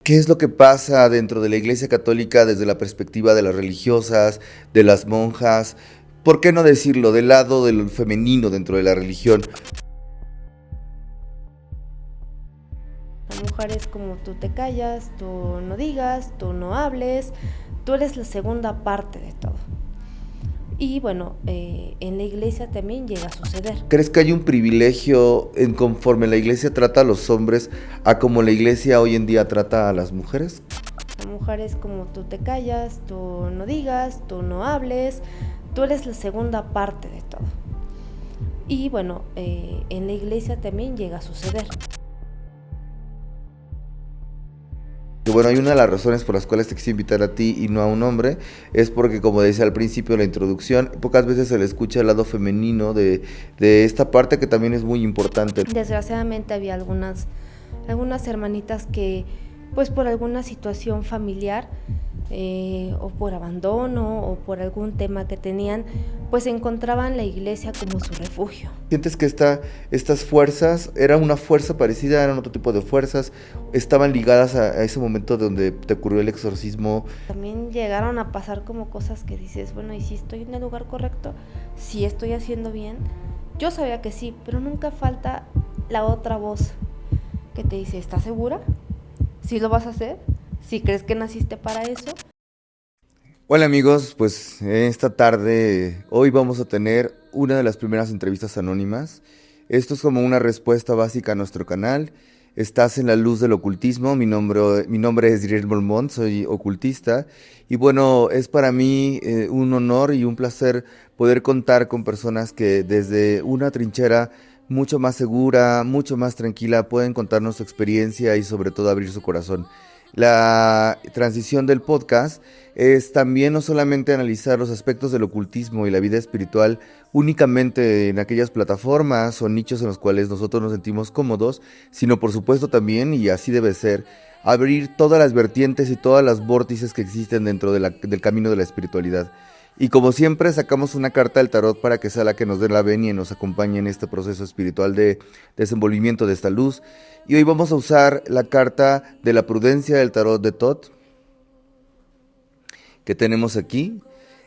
¿Qué es lo que pasa dentro de la Iglesia Católica desde la perspectiva de las religiosas, de las monjas? ¿Por qué no decirlo? Del lado del femenino dentro de la religión. La mujer es como tú te callas, tú no digas, tú no hables, tú eres la segunda parte de todo. Y bueno, en la iglesia también llega a suceder. ¿Crees que hay un privilegio en conforme la Iglesia trata a los hombres a como la Iglesia hoy en día trata a las mujeres? La mujer es como tú te callas, tú no digas, tú no hables, tú eres la segunda parte de todo. Y bueno, en la iglesia también llega a suceder. Que bueno, hay una de las razones por las cuales te quise invitar a ti y no a un hombre, es porque como decía al principio de la introducción, pocas veces se le escucha el lado femenino de esta parte que también es muy importante. Desgraciadamente había algunas hermanitas que, pues por alguna situación familiar, o por abandono o por algún tema que tenían, pues encontraban la iglesia como su refugio. ¿Sientes que estas fuerzas, era una fuerza parecida, eran otro tipo de fuerzas, estaban ligadas a ese momento donde te ocurrió el exorcismo? También llegaron a pasar como cosas que dices, bueno, ¿y si estoy en el lugar correcto? ¿Si estoy haciendo bien? Yo sabía que sí, pero nunca falta la otra voz que te dice, ¿estás segura? ¿Sí lo vas a hacer? ¿Sí crees que naciste para eso? Hola amigos, pues esta tarde, hoy vamos a tener una de las primeras entrevistas anónimas. Esto es como una respuesta básica a nuestro canal. Estás en la luz del ocultismo, mi nombre es Diriel Bolmont, soy ocultista. Y bueno, es para mí un honor y un placer poder contar con personas que desde una trinchera mucho más segura, mucho más tranquila, pueden contarnos su experiencia y sobre todo abrir su corazón. La transición del podcast es también no solamente analizar los aspectos del ocultismo y la vida espiritual únicamente en aquellas plataformas o nichos en los cuales nosotros nos sentimos cómodos, sino por supuesto también, y así debe ser, abrir todas las vertientes y todas las vórtices que existen dentro del camino de la espiritualidad. Y como siempre sacamos una carta del tarot para que sea la que nos dé la venia y nos acompañe en este proceso espiritual de desenvolvimiento de esta luz. Y hoy vamos a usar la carta de la prudencia del tarot de Thoth que tenemos aquí.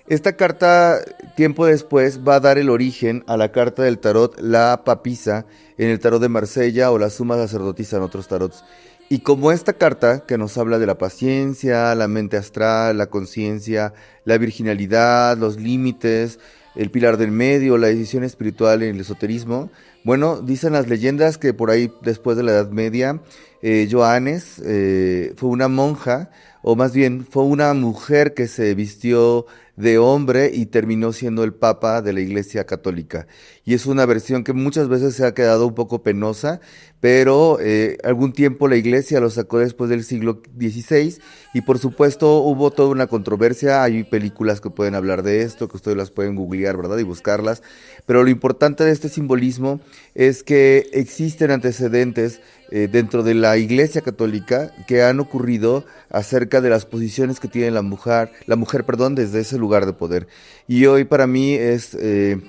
Esta carta, tiempo después, va a dar el origen a la carta del tarot La Papisa en el tarot de Marsella o la Suma Sacerdotisa en otros tarots. Y como esta carta, que nos habla de la paciencia, la mente astral, la conciencia, la virginalidad, los límites, el pilar del medio, la decisión espiritual en el esoterismo, bueno, dicen las leyendas que por ahí después de la Edad Media, Johannes fue una monja, o más bien fue una mujer que se vistió de hombre y terminó siendo el papa de la Iglesia Católica. Y es una versión que muchas veces se ha quedado un poco penosa, pero algún tiempo la Iglesia lo sacó después del siglo XVI y por supuesto hubo toda una controversia. Hay películas que pueden hablar de esto, que ustedes las pueden googlear, ¿verdad? Y buscarlas. Pero lo importante de este simbolismo es que existen antecedentes dentro de la Iglesia Católica que han ocurrido acerca de las posiciones que tiene la mujer, perdón, desde ese lugar de poder. Y hoy para mí es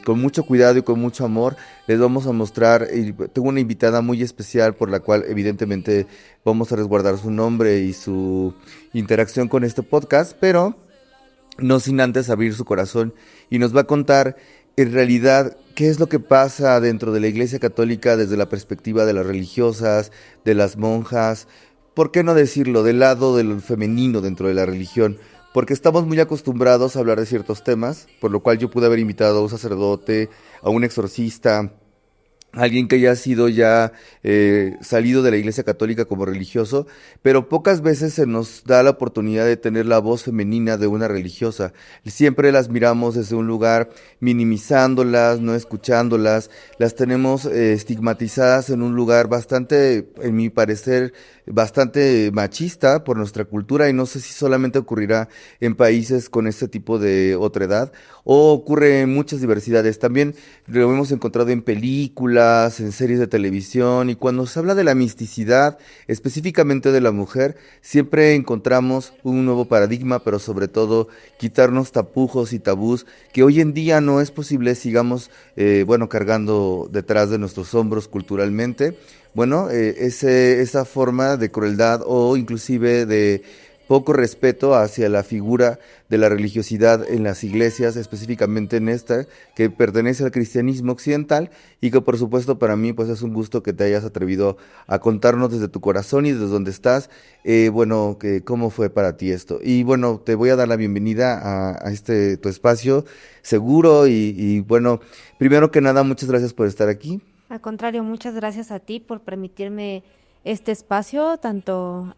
con mucho cuidado y con mucho amor les vamos a mostrar, y tengo una invitada muy especial por la cual evidentemente vamos a resguardar su nombre y su interacción con este podcast, pero no sin antes abrir su corazón y nos va a contar en realidad qué es lo que pasa dentro de la Iglesia Católica desde la perspectiva de las religiosas, de las monjas, ¿por qué no decirlo? Del lado del femenino dentro de la religión, porque estamos muy acostumbrados a hablar de ciertos temas, por lo cual yo pude haber invitado a un sacerdote, a un exorcista, alguien que haya sido ya salido de la Iglesia Católica como religioso, pero pocas veces se nos da la oportunidad de tener la voz femenina de una religiosa. Siempre las miramos desde un lugar minimizándolas, no escuchándolas, las tenemos estigmatizadas en un lugar bastante, en mi parecer, bastante machista por nuestra cultura, y no sé si solamente ocurrirá en países con este tipo de otredad o ocurre en muchas diversidades. También lo hemos encontrado en películas, películas, en series de televisión, y cuando se habla de la misticidad, específicamente de la mujer, siempre encontramos un nuevo paradigma, pero sobre todo quitarnos tapujos y tabús que hoy en día no es posible sigamos, bueno, cargando detrás de nuestros hombros culturalmente. Bueno, esa forma de crueldad o inclusive de poco respeto hacia la figura de la religiosidad en las iglesias, específicamente en esta, que pertenece al cristianismo occidental y que por supuesto para mí pues es un gusto que te hayas atrevido a contarnos desde tu corazón y desde donde estás, bueno, que cómo fue para ti esto. Y bueno, te voy a dar la bienvenida a este tu espacio seguro y bueno, primero que nada, muchas gracias por estar aquí. Al contrario, muchas gracias a ti por permitirme este espacio, tanto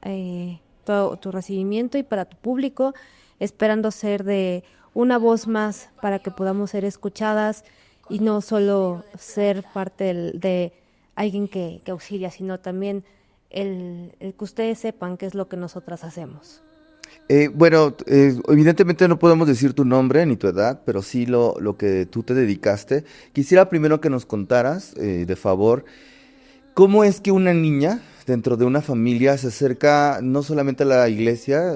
tu recibimiento y para tu público, esperando ser de una voz más para que podamos ser escuchadas y no solo ser parte de alguien que auxilia, sino también el que ustedes sepan qué es lo que nosotras hacemos. Bueno, evidentemente no podemos decir tu nombre ni tu edad, pero sí lo que tú te dedicaste. Quisiera primero que nos contaras, de favor, cómo es que una niña dentro de una familia se acerca no solamente a la iglesia,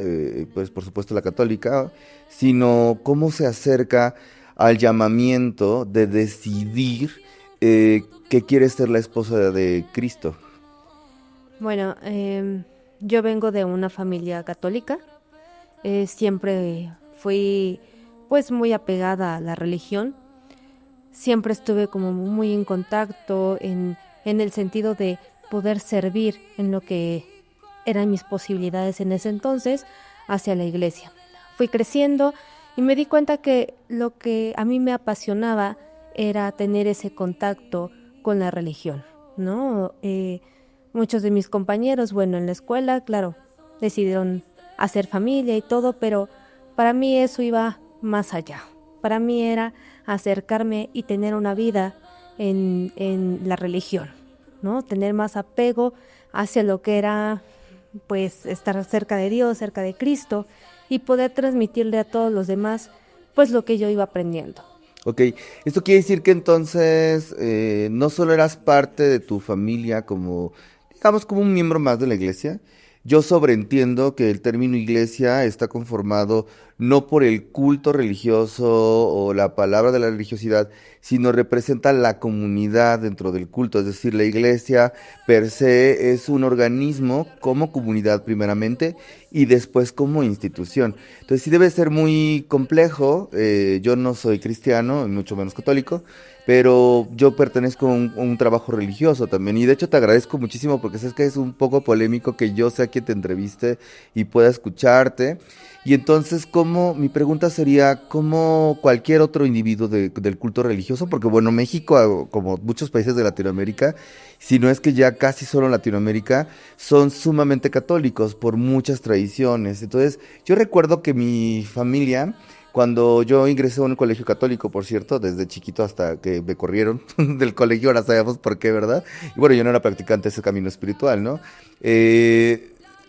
pues por supuesto la católica, sino cómo se acerca al llamamiento de decidir que quiere ser la esposa de Cristo. Bueno, yo vengo de una familia católica. Siempre fui pues muy apegada a la religión, siempre estuve como muy en contacto en el sentido de poder servir en lo que eran mis posibilidades en ese entonces hacia la iglesia. Fui creciendo y me di cuenta que lo que a mí me apasionaba era tener ese contacto con la religión, ¿no? Muchos de mis compañeros, bueno, en la escuela, claro, decidieron hacer familia y todo, pero para mí eso iba más allá. Para mí era acercarme y tener una vida en la religión, ¿no? Tener más apego hacia lo que era, pues, estar cerca de Dios, cerca de Cristo y poder transmitirle a todos los demás, pues, lo que yo iba aprendiendo. Ok, esto quiere decir que entonces no solo eras parte de tu familia como, digamos, como un miembro más de la iglesia. Yo sobreentiendo que el término iglesia está conformado no por el culto religioso o la palabra de la religiosidad, sino representa la comunidad dentro del culto. Es decir, la iglesia per se es un organismo como comunidad primeramente y después como institución. Entonces sí debe ser muy complejo. Yo no soy cristiano, mucho menos católico, pero yo pertenezco a un trabajo religioso también, y de hecho te agradezco muchísimo porque sabes que es un poco polémico que yo sea quien te entreviste y pueda escucharte, y entonces mi pregunta sería, ¿cómo cualquier otro individuo del culto religioso? Porque bueno, México, como muchos países de Latinoamérica, si no es que ya casi solo en Latinoamérica, son sumamente católicos por muchas tradiciones. Entonces yo recuerdo que mi familia, cuando yo ingresé a un colegio católico, por cierto, desde chiquito hasta que me corrieron del colegio, ahora sabemos por qué, ¿verdad? Y bueno, yo no era practicante de ese camino espiritual, ¿no?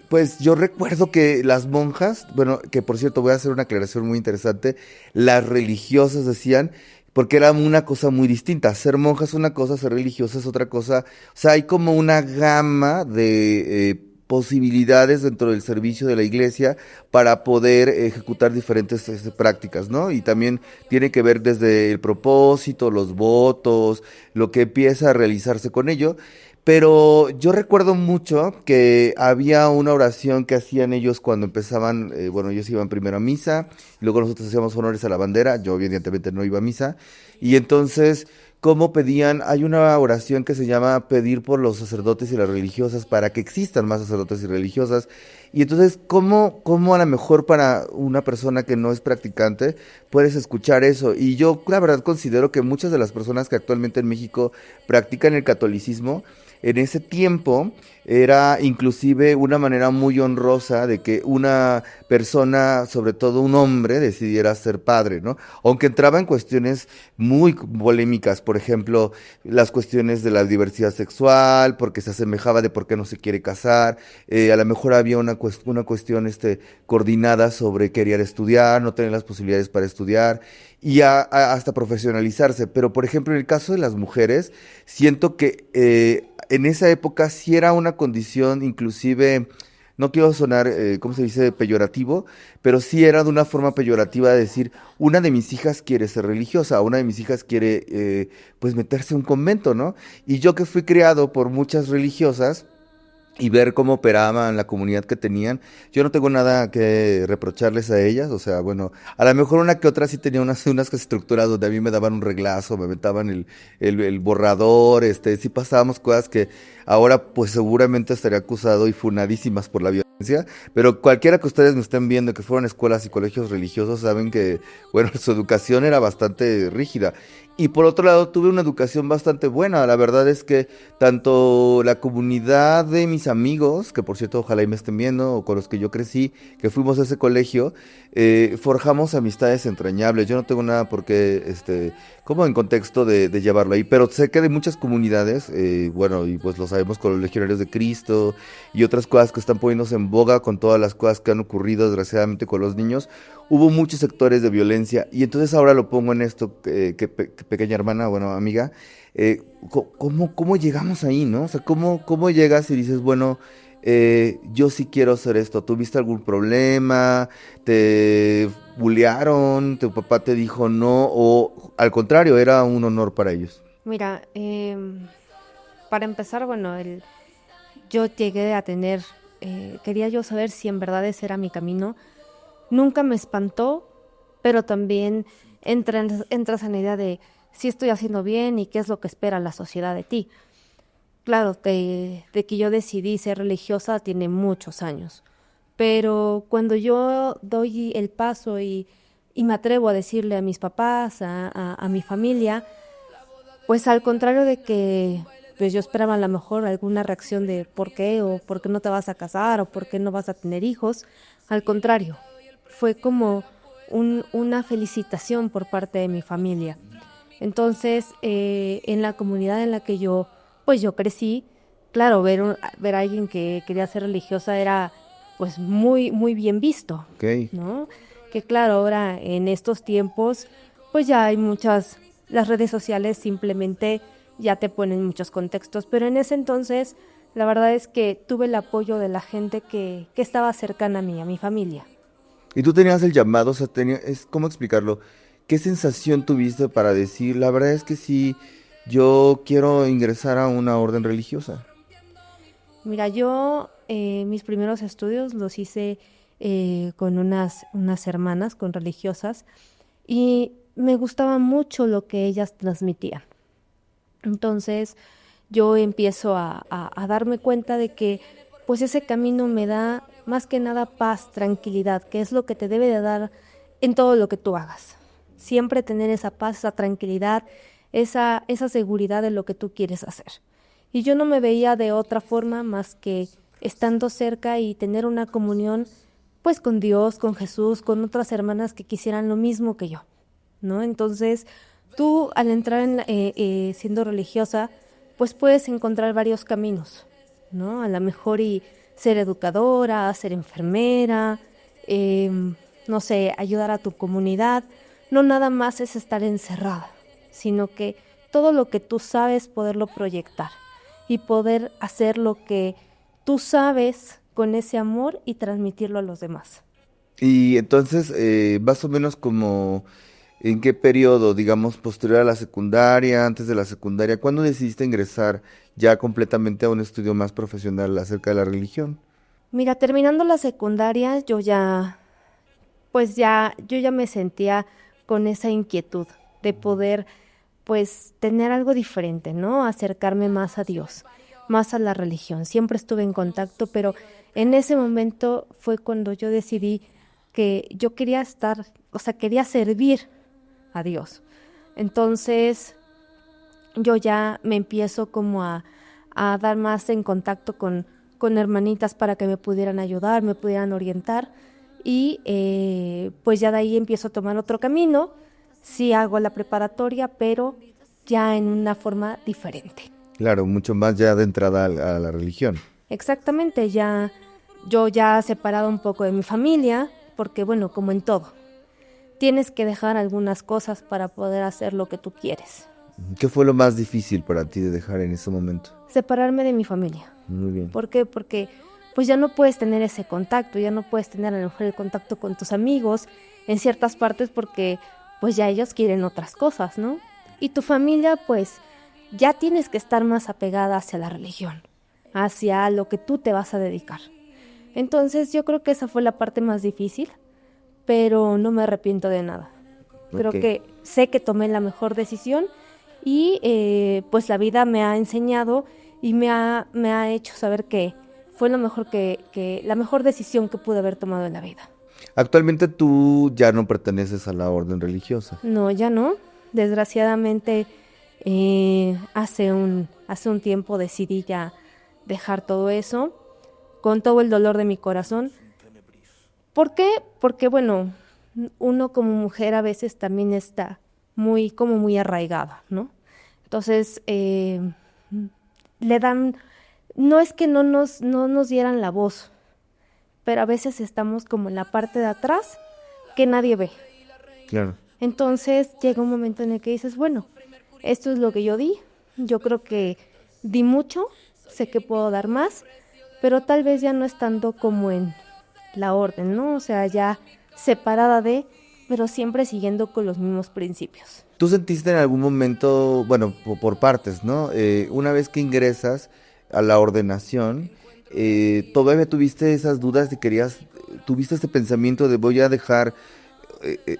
Pues yo recuerdo que las monjas, bueno, que por cierto voy a hacer una aclaración muy interesante, las religiosas decían, porque era una cosa muy distinta, ser monja es una cosa, ser religiosa es otra cosa, o sea, hay como una gama de posibilidades dentro del servicio de la iglesia para poder ejecutar diferentes prácticas, ¿no? Y también tiene que ver desde el propósito, los votos, lo que empieza a realizarse con ello. Pero yo recuerdo mucho que había una oración que hacían ellos cuando empezaban, bueno, ellos iban primero a misa, y luego nosotros hacíamos honores a la bandera, yo evidentemente no iba a misa, y entonces, ¿cómo pedían? Hay una oración que se llama pedir por los sacerdotes y las religiosas para que existan más sacerdotes y religiosas, y entonces, ¿cómo a lo mejor para una persona que no es practicante puedes escuchar eso? Y yo, la verdad, considero que muchas de las personas que actualmente en México practican el catolicismo, en ese tiempo era inclusive una manera muy honrosa de que una persona, sobre todo un hombre, decidiera ser padre, ¿no? Aunque entraba en cuestiones muy polémicas, por ejemplo, las cuestiones de la diversidad sexual, porque se asemejaba de por qué no se quiere casar, a lo mejor había una cuestión coordinada sobre querer estudiar, no tener las posibilidades para estudiar y hasta profesionalizarse. Pero, por ejemplo, en el caso de las mujeres, siento que en esa época sí era una condición inclusive, no quiero sonar, ¿cómo se dice?, peyorativo, pero sí era de una forma peyorativa de decir, una de mis hijas quiere ser religiosa, una de mis hijas quiere, pues, meterse a un convento, ¿no? Y yo que fui criado por muchas religiosas, y ver cómo operaban la comunidad que tenían. Yo no tengo nada que reprocharles a ellas, o sea, bueno, a lo mejor una que otra sí tenía unas estructuras donde a mí me daban un reglazo, me aventaban el borrador, sí pasábamos cosas que ahora pues seguramente estaría acusado y funadísimas por la violencia, pero cualquiera que ustedes me estén viendo que fueron escuelas y colegios religiosos saben que, bueno, su educación era bastante rígida. Y por otro lado, tuve una educación bastante buena. La verdad es que tanto la comunidad de mis amigos, que por cierto ojalá y me estén viendo, o con los que yo crecí, que fuimos a ese colegio, forjamos amistades entrañables. Yo no tengo nada por qué, como en contexto de llevarlo ahí, pero sé que hay muchas comunidades, bueno, y pues lo sabemos con los legionarios de Cristo y otras cosas que están poniéndose en boga con todas las cosas que han ocurrido desgraciadamente con los niños. Hubo muchos sectores de violencia y entonces ahora lo pongo en esto, que pequeña hermana, bueno, amiga, ¿cómo llegamos ahí, no? O sea, ¿cómo llegas y dices, bueno, yo sí quiero hacer esto? ¿Tuviste algún problema? ¿Te bullearon? ¿Tu papá te dijo no? ¿O al contrario, era un honor para ellos? Mira, para empezar, bueno, yo llegué a tener, quería yo saber si en verdad ese era mi camino. Nunca me espantó, pero también entras en la idea de si estoy haciendo bien y qué es lo que espera la sociedad de ti. Claro, de que yo decidí ser religiosa tiene muchos años, pero cuando yo doy el paso y me atrevo a decirle a mis papás, a mi familia, pues al contrario de que pues yo esperaba a lo mejor alguna reacción de por qué o por qué no te vas a casar o por qué no vas a tener hijos, al contrario, fue como una felicitación por parte de mi familia. Entonces, en la comunidad en la que pues yo crecí, claro, ver a alguien que quería ser religiosa era pues muy, muy bien visto, Ok. ¿no? Que claro, ahora en estos tiempos, pues ya hay las redes sociales simplemente ya te ponen muchos contextos, pero en ese entonces la verdad es que tuve el apoyo de la gente que estaba cercana a mí, a mi familia. Y tú tenías el llamado, o sea, ¿cómo explicarlo? ¿Qué sensación tuviste para decir, la verdad es que sí, yo quiero ingresar a una orden religiosa? Mira, yo mis primeros estudios los hice con unas hermanas, con religiosas, y me gustaba mucho lo que ellas transmitían. Entonces yo empiezo a darme cuenta de que pues ese camino me da más que nada paz, tranquilidad, que es lo que te debe de dar en todo lo que tú hagas. Siempre tener esa paz, esa tranquilidad, esa seguridad de lo que tú quieres hacer. Y yo no me veía de otra forma más que estando cerca y tener una comunión pues con Dios, con Jesús, con otras hermanas que quisieran lo mismo que yo, ¿no? Entonces, tú al entrar siendo religiosa, pues puedes encontrar varios caminos, ¿no? A lo mejor y ser educadora, ser enfermera, no sé, ayudar a tu comunidad. No nada más es estar encerrada, sino que todo lo que tú sabes poderlo proyectar y poder hacer lo que tú sabes con ese amor y transmitirlo a los demás. Y entonces, más o menos como, ¿en qué periodo, digamos, posterior a la secundaria, antes de la secundaria, cuándo decidiste ingresar ya completamente a un estudio más profesional acerca de la religión? Mira, terminando la secundaria, yo ya me sentía con esa inquietud de poder, pues, tener algo diferente, ¿no? Acercarme más a Dios, más a la religión. Siempre estuve en contacto, pero en ese momento fue cuando yo decidí que yo quería quería servir a Dios. Entonces, yo ya me empiezo como a dar más en contacto con hermanitas para que me pudieran ayudar, me pudieran orientar y pues ya de ahí empiezo a tomar otro camino. Sí hago la preparatoria, pero ya en una forma diferente. Claro, mucho más ya de entrada a la religión. Exactamente, yo ya separado un poco de mi familia, porque bueno, como en todo, tienes que dejar algunas cosas para poder hacer lo que tú quieres. ¿Qué fue lo más difícil para ti de dejar en ese momento? Separarme de mi familia. Muy bien. ¿Por qué? Porque pues ya no puedes tener ese contacto, ya no puedes tener a lo mejor el contacto con tus amigos en ciertas partes porque pues ya ellos quieren otras cosas, ¿no? Y tu familia pues ya tienes que estar más apegada hacia la religión, hacia lo que tú te vas a dedicar. Entonces yo creo que esa fue la parte más difícil, pero no me arrepiento de nada. Creo Ok. que sé que tomé la mejor decisión y pues la vida me ha enseñado y me ha hecho saber que fue lo mejor la mejor decisión que pude haber tomado en la vida. Actualmente tú ya no perteneces a la orden religiosa. No, ya no. Desgraciadamente hace un tiempo decidí ya dejar todo eso con todo el dolor de mi corazón. ¿Por qué? Porque bueno, uno como mujer a veces también está muy arraigada, ¿no? Entonces, le dan, no es que no nos dieran la voz, pero a veces estamos como en la parte de atrás que nadie ve. Claro. Entonces llega un momento en el que dices, bueno, esto es lo que yo di, yo creo que di mucho, sé que puedo dar más, pero tal vez ya no estando como en la orden, ¿no? O sea, ya separada de, pero siempre siguiendo con los mismos principios. ¿Tú sentiste en algún momento, bueno, por partes, ¿no? Una vez que ingresas a la ordenación, todavía tuviste esas dudas de tuviste este pensamiento de voy a dejar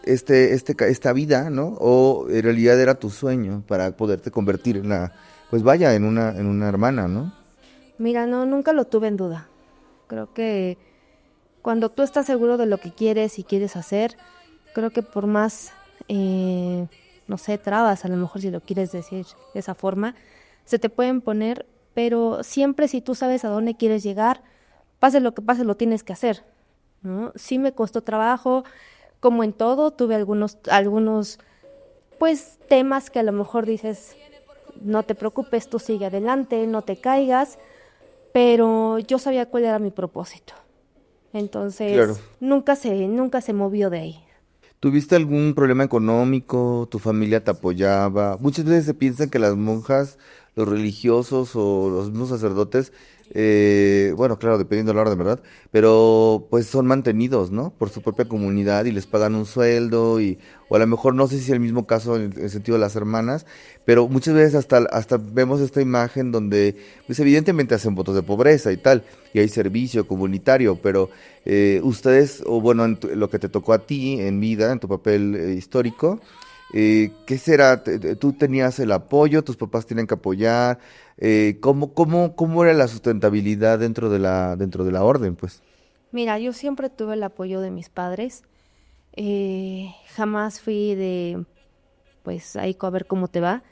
esta vida, ¿no? O en realidad era tu sueño para poderte convertir en pues vaya, en una hermana, ¿no? Mira, no, nunca lo tuve en duda. Creo que cuando tú estás seguro de lo que quieres y quieres hacer, creo que por más, no sé, trabas, a lo mejor si lo quieres decir de esa forma, se te pueden poner, pero siempre si tú sabes a dónde quieres llegar, pase lo que pase, lo tienes que hacer, ¿no? Sí me costó trabajo, como en todo, tuve algunos, pues, temas que a lo mejor dices, no te preocupes, tú sigue adelante, no te caigas, pero yo sabía cuál era mi propósito. Claro. Entonces, nunca se movió de ahí. ¿Tuviste algún problema económico? ¿Tu familia te apoyaba? Muchas veces se piensa que las monjas, los religiosos o los mismos sacerdotes, bueno, claro, dependiendo de la orden, ¿verdad? Pero pues son mantenidos, ¿no? Por su propia comunidad y les pagan un sueldo o a lo mejor no sé si es el mismo caso en el sentido de las hermanas, pero muchas veces hasta vemos esta imagen donde pues evidentemente hacen votos de pobreza y tal, y hay servicio comunitario, pero ustedes, o bueno, lo que te tocó a ti en vida, en tu papel histórico, ¿qué será? ¿Tú tenías el apoyo? ¿Tus papás tienen que apoyar? ¿Cómo era la sustentabilidad dentro de la orden, pues? Mira, yo siempre tuve el apoyo de mis padres. Jamás fui de, pues, ahí a ver cómo te va.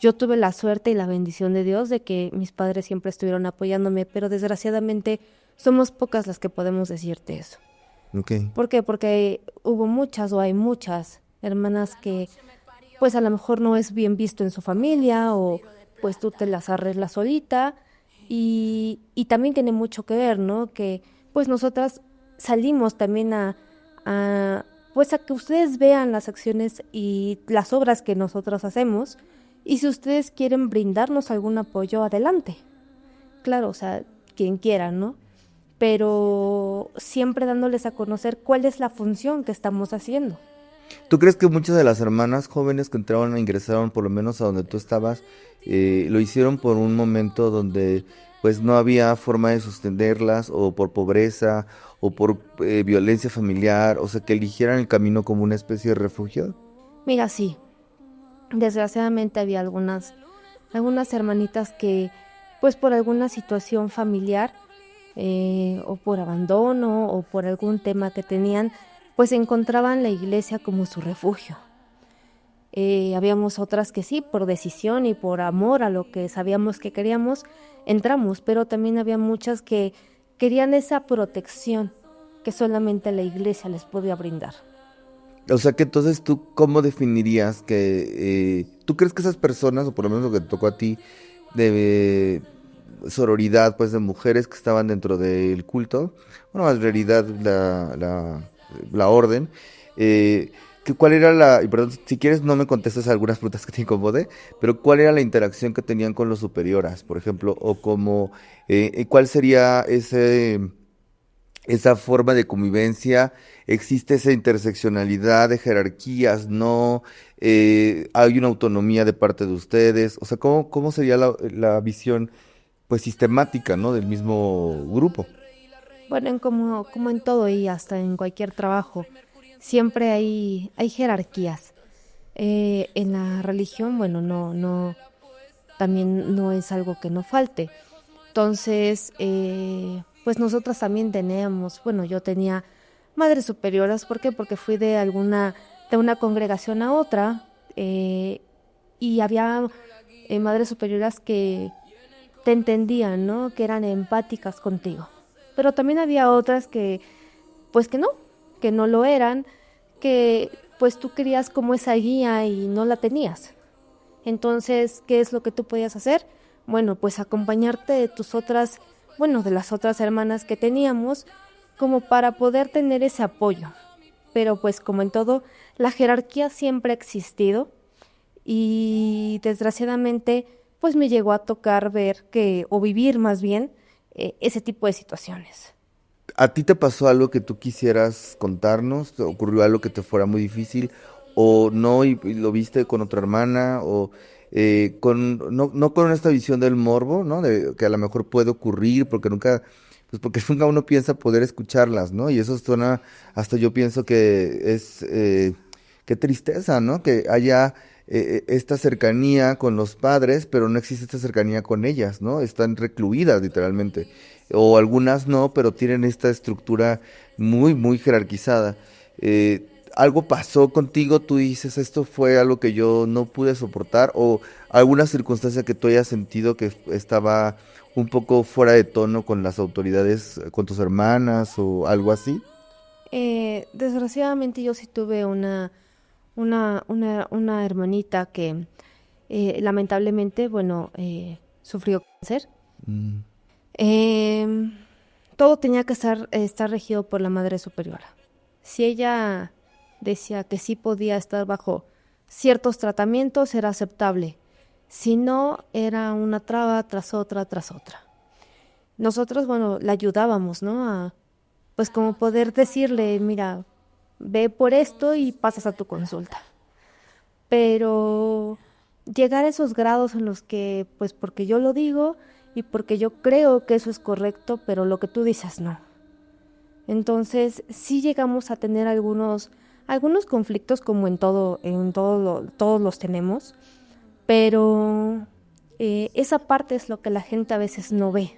Yo tuve la suerte y la bendición de Dios de que mis padres siempre estuvieron apoyándome, pero desgraciadamente somos pocas las que podemos decirte eso. Ok. ¿Por qué? Porque hubo muchas o hay muchas hermanas que pues a lo mejor no es bien visto en su familia o pues tú te las arreglas solita y también tiene mucho que ver, ¿no? Que pues nosotras salimos también pues a que ustedes vean las acciones y las obras que nosotros hacemos y si ustedes quieren brindarnos algún apoyo, adelante. Claro, o sea, quien quiera, ¿no? Pero siempre dándoles a conocer cuál es la función que estamos haciendo. ¿Tú crees que muchas de las hermanas jóvenes que entraron e ingresaron por lo menos a donde tú estabas, lo hicieron por un momento donde pues no había forma de sostenerlas o por pobreza o por violencia familiar, o sea, que eligieran el camino como una especie de refugio? Mira, sí, desgraciadamente había algunas hermanitas que, pues por alguna situación familiar o por abandono o por algún tema que tenían, pues encontraban la iglesia como su refugio. Habíamos otras que sí, por decisión y por amor a lo que sabíamos que queríamos, entramos, pero también había muchas que querían esa protección que solamente la iglesia les podía brindar. O sea que entonces tú, ¿cómo definirías que tú crees que esas personas, o por lo menos lo que te tocó a ti, de sororidad, pues de mujeres que estaban dentro del culto, bueno, en realidad la orden, que cuál era y perdón, si quieres no me contestes algunas preguntas que te incomode, pero cuál era la interacción que tenían con los superioras, por ejemplo, o como, cuál sería esa forma de convivencia, existe esa interseccionalidad de jerarquías, no hay una autonomía de parte de ustedes, o sea, ¿cómo sería la visión pues sistemática, ¿no? Del mismo grupo? Bueno, como en todo y hasta en cualquier trabajo, siempre hay jerarquías. En la religión, bueno, también no es algo que no falte. Entonces, pues nosotras también teníamos, bueno, yo tenía madres superioras, ¿por qué? Porque fui de una congregación a otra, y había madres superioras que te entendían, ¿no? Que eran empáticas contigo. Pero también había otras pues que no lo eran, que pues tú querías como esa guía y no la tenías. Entonces, ¿qué es lo que tú podías hacer? Bueno, pues acompañarte de de las otras hermanas que teníamos, como para poder tener ese apoyo. Pero pues como en todo, la jerarquía siempre ha existido y desgraciadamente pues me llegó a tocar o vivir más bien, ese tipo de situaciones. ¿A ti te pasó algo que tú quisieras contarnos? ¿Te ocurrió algo que te fuera muy difícil? ¿O no y lo viste con otra hermana? ¿O no con esta visión del morbo, ¿no? De que a lo mejor puede ocurrir porque nunca uno piensa poder escucharlas, ¿no? Y eso suena, hasta yo pienso que qué tristeza, ¿no? Que haya esta cercanía con los padres, pero no existe esta cercanía con ellas, ¿no? Están recluidas literalmente. O algunas no, pero tienen esta estructura muy, muy jerarquizada. ¿Algo pasó contigo? Tú dices, esto fue algo que yo no pude soportar, o alguna circunstancia que tú hayas sentido que estaba un poco fuera de tono con las autoridades, con tus hermanas o algo así. Desgraciadamente yo sí tuve una hermanita que lamentablemente, bueno, sufrió cáncer. Mm, Em, Todo tenía que estar regido por la madre superiora. Si ella decía que sí podía estar bajo ciertos tratamientos, era aceptable. Si no, era una traba tras otra, tras otra. Nosotros, bueno, la ayudábamos, ¿no? Pues como poder decirle, mira, ve por esto y pasas a tu consulta. Pero llegar a esos grados en los que, pues porque yo lo digo y porque yo creo que eso es correcto, pero lo que tú dices no. Entonces, sí llegamos a tener algunos conflictos como todos los tenemos, pero esa parte es lo que la gente a veces no ve.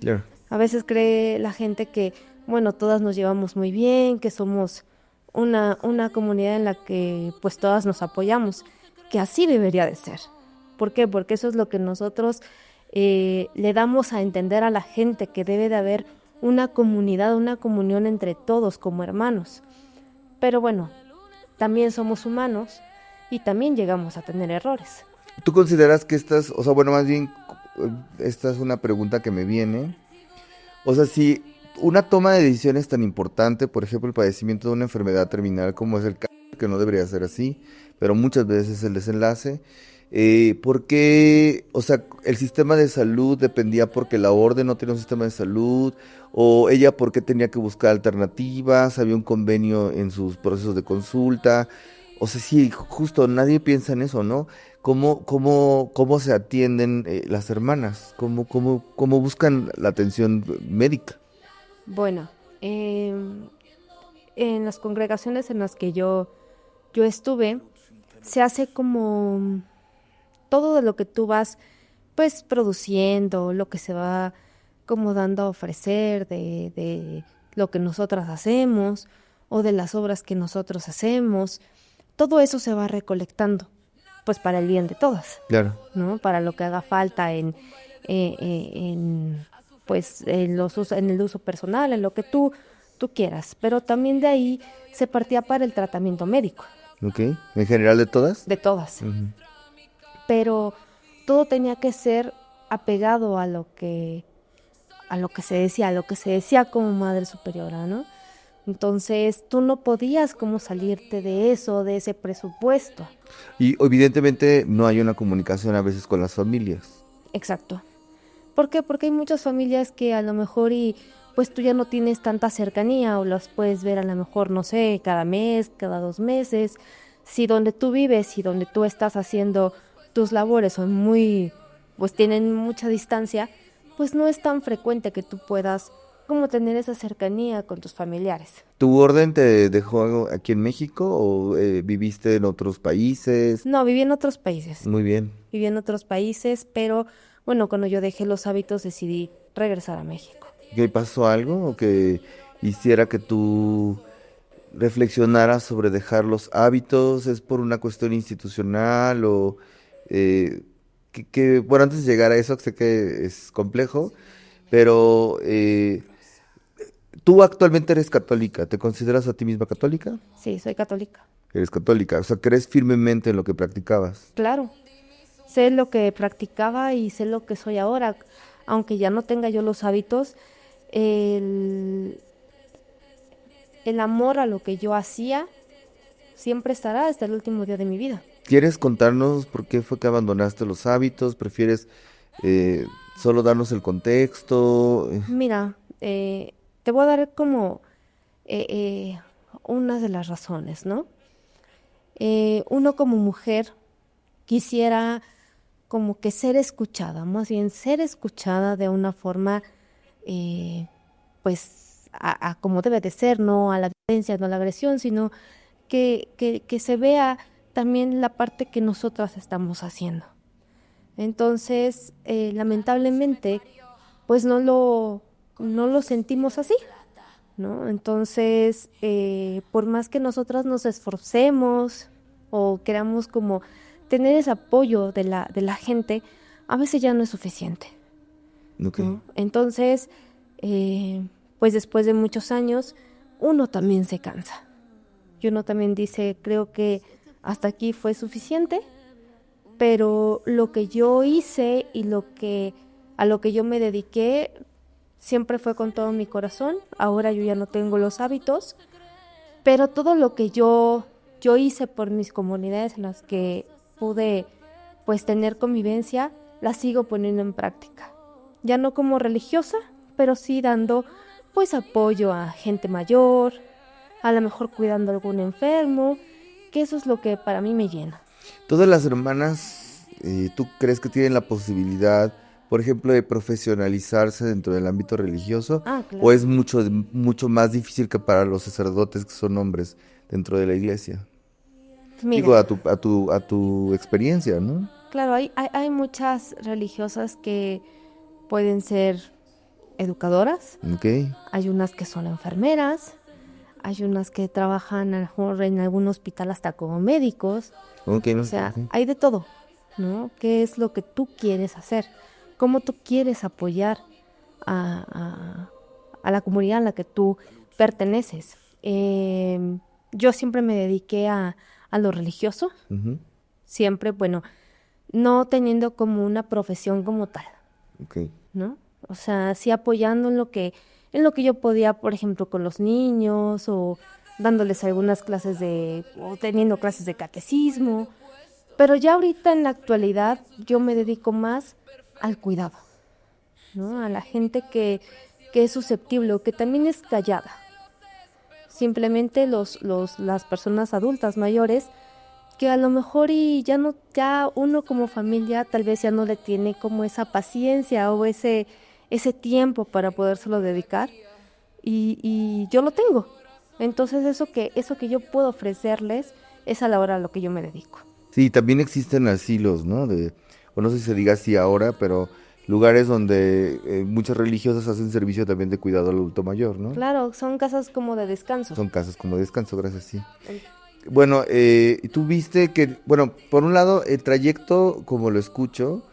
claro. A veces cree la gente que, bueno, todas nos llevamos muy bien, que somos una comunidad en la que pues todas nos apoyamos, que así debería de ser. ¿Por qué? Porque eso es lo que nosotros le damos a entender a la gente, que debe de haber una comunidad, una comunión entre todos como hermanos. Pero bueno, también somos humanos y también llegamos a tener errores. ¿Tú consideras que o sea, bueno, más bien, esta es una pregunta que me viene. O sea, si una toma de decisiones tan importante, por ejemplo, el padecimiento de una enfermedad terminal como es el cáncer, que no debería ser así, pero muchas veces es el desenlace, ¿por qué, o sea, el sistema de salud dependía porque la orden no tenía un sistema de salud? ¿O ella por qué tenía que buscar alternativas? ¿Había un convenio en sus procesos de consulta? O sea, sí, justo nadie piensa en eso, ¿no? ¿Cómo se atienden las hermanas? ¿Cómo buscan la atención médica? Bueno, en las congregaciones en las que yo estuve, se hace como todo de lo que tú vas pues produciendo, lo que se va como dando a ofrecer de lo que nosotras hacemos o de las obras que nosotros hacemos. todo eso se va recolectando, pues para el bien de todas, Claro. ¿no? Para lo que haga falta pues en el uso personal, en lo que tú quieras. Pero también de ahí se partía para el tratamiento médico, Ok. ¿En general de todas? de todas. Ujú. Pero todo tenía que ser apegado a lo que se decía, a lo que se decía como madre superiora, ¿no? Entonces tú no podías como salirte de eso, de ese presupuesto. Y evidentemente no hay una comunicación a veces con las familias. Exacto. ¿Por qué? Porque hay muchas familias que a lo mejor pues tú ya no tienes tanta cercanía o las puedes ver a lo mejor, no sé, cada mes, cada 2 meses. Si donde tú vives y donde tú estás haciendo tus labores son pues tienen mucha distancia, pues no es tan frecuente que tú puedas como tener esa cercanía con tus familiares. ¿Tu orden te dejó aquí en México o viviste en otros países? No, viví en otros países. Muy bien. Viví en otros países, pero bueno, cuando yo dejé los hábitos decidí regresar a México. ¿Qué pasó algo o que hiciera que tú reflexionaras sobre dejar los hábitos? ¿Es por una cuestión institucional o eh, bueno, antes de llegar a eso, sé que es complejo, pero tú actualmente eres católica, ¿te consideras a ti misma católica? Sí, soy católica. Eres católica, o sea, crees firmemente en lo que practicabas. Claro, sé lo que practicaba y sé lo que soy ahora. Aunque ya no tenga yo los hábitos, el, el amor a lo que yo hacía siempre estará hasta el último día de mi vida. ¿Quieres contarnos por qué fue que abandonaste los hábitos? ¿Prefieres eh, solo darnos el contexto? Mira, te voy a dar como eh, eh, unas de las razones, ¿no? Uno como mujer quisiera como que ser escuchada, más bien ser escuchada de una forma, pues, a como debe de ser, no a la violencia, no a la agresión, sino que se vea también la parte que nosotras estamos haciendo. Entonces, lamentablemente, pues no lo sentimos así, ¿no? Entonces, por más que nosotras nos esforcemos o queramos como tener ese apoyo de la gente, a veces ya no es suficiente, Ok. ¿no? Entonces, pues después de muchos años, uno también se cansa. Y uno también dice, creo que hasta aquí fue suficiente, pero lo que yo hice y a lo que yo me dediqué siempre fue con todo mi corazón. Ahora yo ya no tengo los hábitos, pero todo lo que yo hice por mis comunidades en las que pude pues tener convivencia, la sigo poniendo en práctica. Ya no como religiosa, pero sí dando pues apoyo a gente mayor, a lo mejor cuidando a algún enfermo, que eso es lo que para mí me llena. ¿Todas las hermanas, tú crees que tienen la posibilidad, por ejemplo, de profesionalizarse dentro del ámbito religioso? Ah, ¿O claro. es mucho más difícil que para los sacerdotes que son hombres dentro de la iglesia? Mira, Digo, a tu experiencia, ¿no? claro, hay muchas religiosas que pueden ser educadoras, Ok, hay unas que son enfermeras, hay unas que trabajan a lo mejor en algún hospital hasta como médicos. ok, no, O sea, ok. hay de todo, ¿no? ¿Qué es lo que tú quieres hacer? ¿Cómo tú quieres apoyar a, a la comunidad a la que tú perteneces? Yo siempre me dediqué a lo religioso, Ujú, siempre, bueno, no teniendo como una profesión como tal, ok. ¿no? O sea, sí apoyando en lo que yo podía, por ejemplo, con los niños o dándoles algunas clases o teniendo clases de catecismo. Pero ya ahorita en la actualidad yo me dedico más al cuidado, ¿no? A la gente que es susceptible o que también es callada. Simplemente las personas adultas mayores que a lo mejor ya uno como familia tal vez ya no le tiene como esa paciencia o ese tiempo para podérselo dedicar y yo lo tengo. Entonces eso que yo puedo ofrecerles es a la hora a lo que yo me dedico. Sí, también existen asilos, ¿no? O no sé si se diga así ahora, pero lugares donde muchas religiosas hacen servicio también de cuidado al adulto mayor, ¿no? Claro, son casas como de descanso. Son casas como de descanso, gracias, sí. bueno, tú viste que, bueno, por un lado, el trayecto, como lo escucho,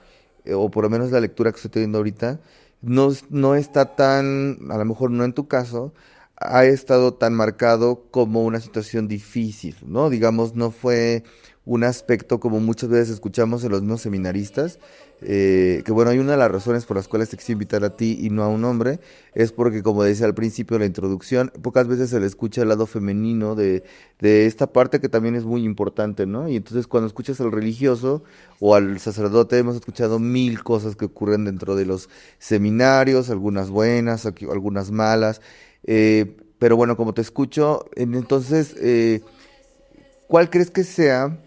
o por lo menos la lectura que estoy teniendo ahorita, no está tan, a lo mejor no en tu caso, ha estado tan marcado como una situación difícil, ¿no? Digamos, no fue un aspecto como muchas veces escuchamos en los mismos seminaristas, que bueno, hay una de las razones por las cuales te quise invitar a ti y no a un hombre, es porque como decía al principio de la introducción, pocas veces se le escucha el lado femenino de esta parte que también es muy importante, ¿no? Y entonces cuando escuchas al religioso o al sacerdote, hemos escuchado mil cosas que ocurren dentro de los seminarios, algunas buenas, algunas malas, pero bueno, como te escucho, entonces, ¿cuál crees que sea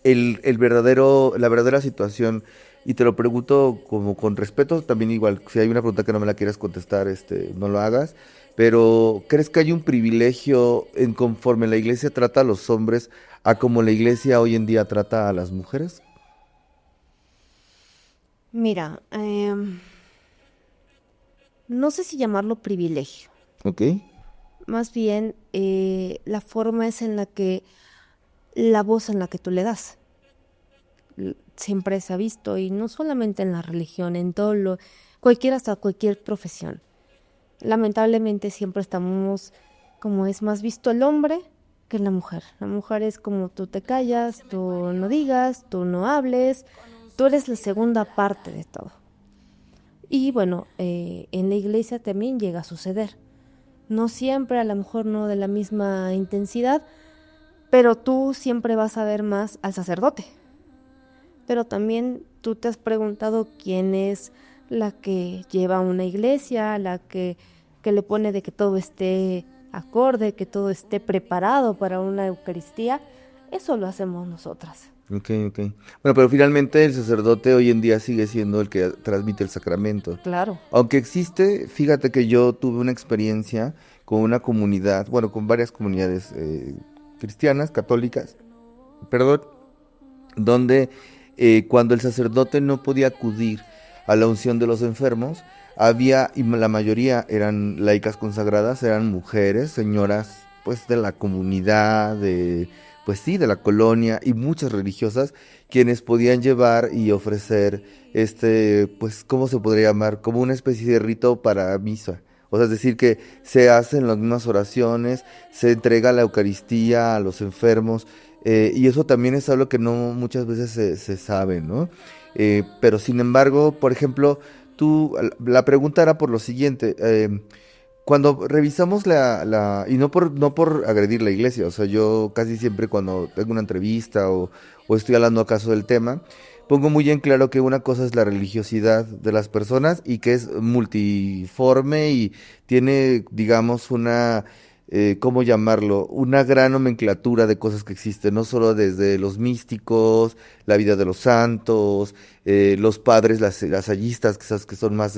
el verdadero, la verdadera situación? Y te lo pregunto como con respeto, también igual, si hay una pregunta que no me la quieras contestar, no lo hagas, pero ¿crees que hay un privilegio en conforme la iglesia trata a los hombres a como la iglesia hoy en día trata a las mujeres? Mira, no sé si llamarlo privilegio. ¿Ok? Más bien, la forma es en la que, la voz en la que tú le das. Siempre se ha visto, y no solamente en la religión, en todo lo, hasta cualquier profesión. Lamentablemente siempre estamos, como es más visto el hombre que la mujer. La mujer es como tú te callas, tú no digas, tú no hables, tú eres la segunda parte de todo. Y bueno, en la iglesia también llega a suceder. No siempre, a lo mejor no de la misma intensidad, pero tú siempre vas a ver más al sacerdote. Pero también tú te has preguntado quién es la que lleva una iglesia, la que le pone de que todo esté acorde, que todo esté preparado para una Eucaristía. Eso lo hacemos nosotras. Ok, ok. Bueno, pero finalmente el sacerdote hoy en día sigue siendo el que transmite el sacramento. Claro. Aunque existe, fíjate que yo tuve una experiencia con una comunidad, bueno, con varias comunidades cristianas, católicas, perdón, donde cuando el sacerdote no podía acudir a la unción de los enfermos, había, y la mayoría eran laicas consagradas, eran mujeres, señoras, pues de la comunidad, pues sí, de la colonia, y muchas religiosas, quienes podían llevar y ofrecer, pues, ¿cómo se podría llamar? Como una especie de rito para misa. O sea, es decir, que se hacen las mismas oraciones, se entrega la Eucaristía a los enfermos, y eso también es algo que no muchas veces se sabe, ¿no? Pero sin embargo, por ejemplo, la pregunta era por lo siguiente, cuando revisamos y no por agredir la iglesia, o sea, yo casi siempre cuando tengo una entrevista o estoy hablando acaso del tema, pongo muy en claro que una cosa es la religiosidad de las personas y que es multiforme y tiene, digamos, ¿cómo llamarlo? Una gran nomenclatura de cosas que existen, no solo desde los místicos, la vida de los santos, los padres, las ayistas, quizás que son más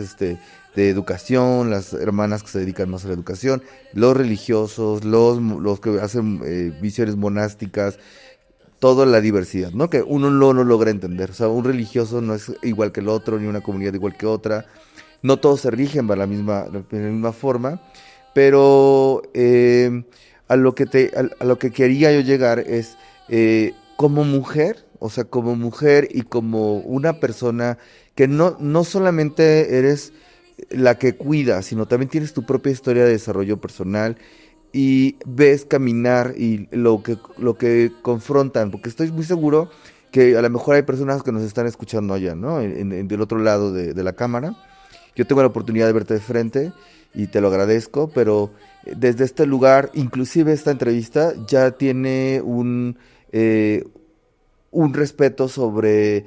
de educación, las hermanas que se dedican más a la educación, los religiosos, los que hacen misiones monásticas, toda la diversidad, ¿no? Que uno no logra entender. O sea, un religioso no es igual que el otro, ni una comunidad igual que otra. No todos se rigen de la misma forma, pero a lo que quería yo llegar es, como mujer, o sea, como mujer y como una persona que no solamente eres la que cuida, sino también tienes tu propia historia de desarrollo personal y ves caminar y lo que confrontan, porque estoy muy seguro que a lo mejor hay personas que nos están escuchando allá, ¿no? Del otro lado de la cámara. Yo tengo la oportunidad de verte de frente y te lo agradezco, pero desde este lugar, inclusive esta entrevista ya tiene un respeto sobre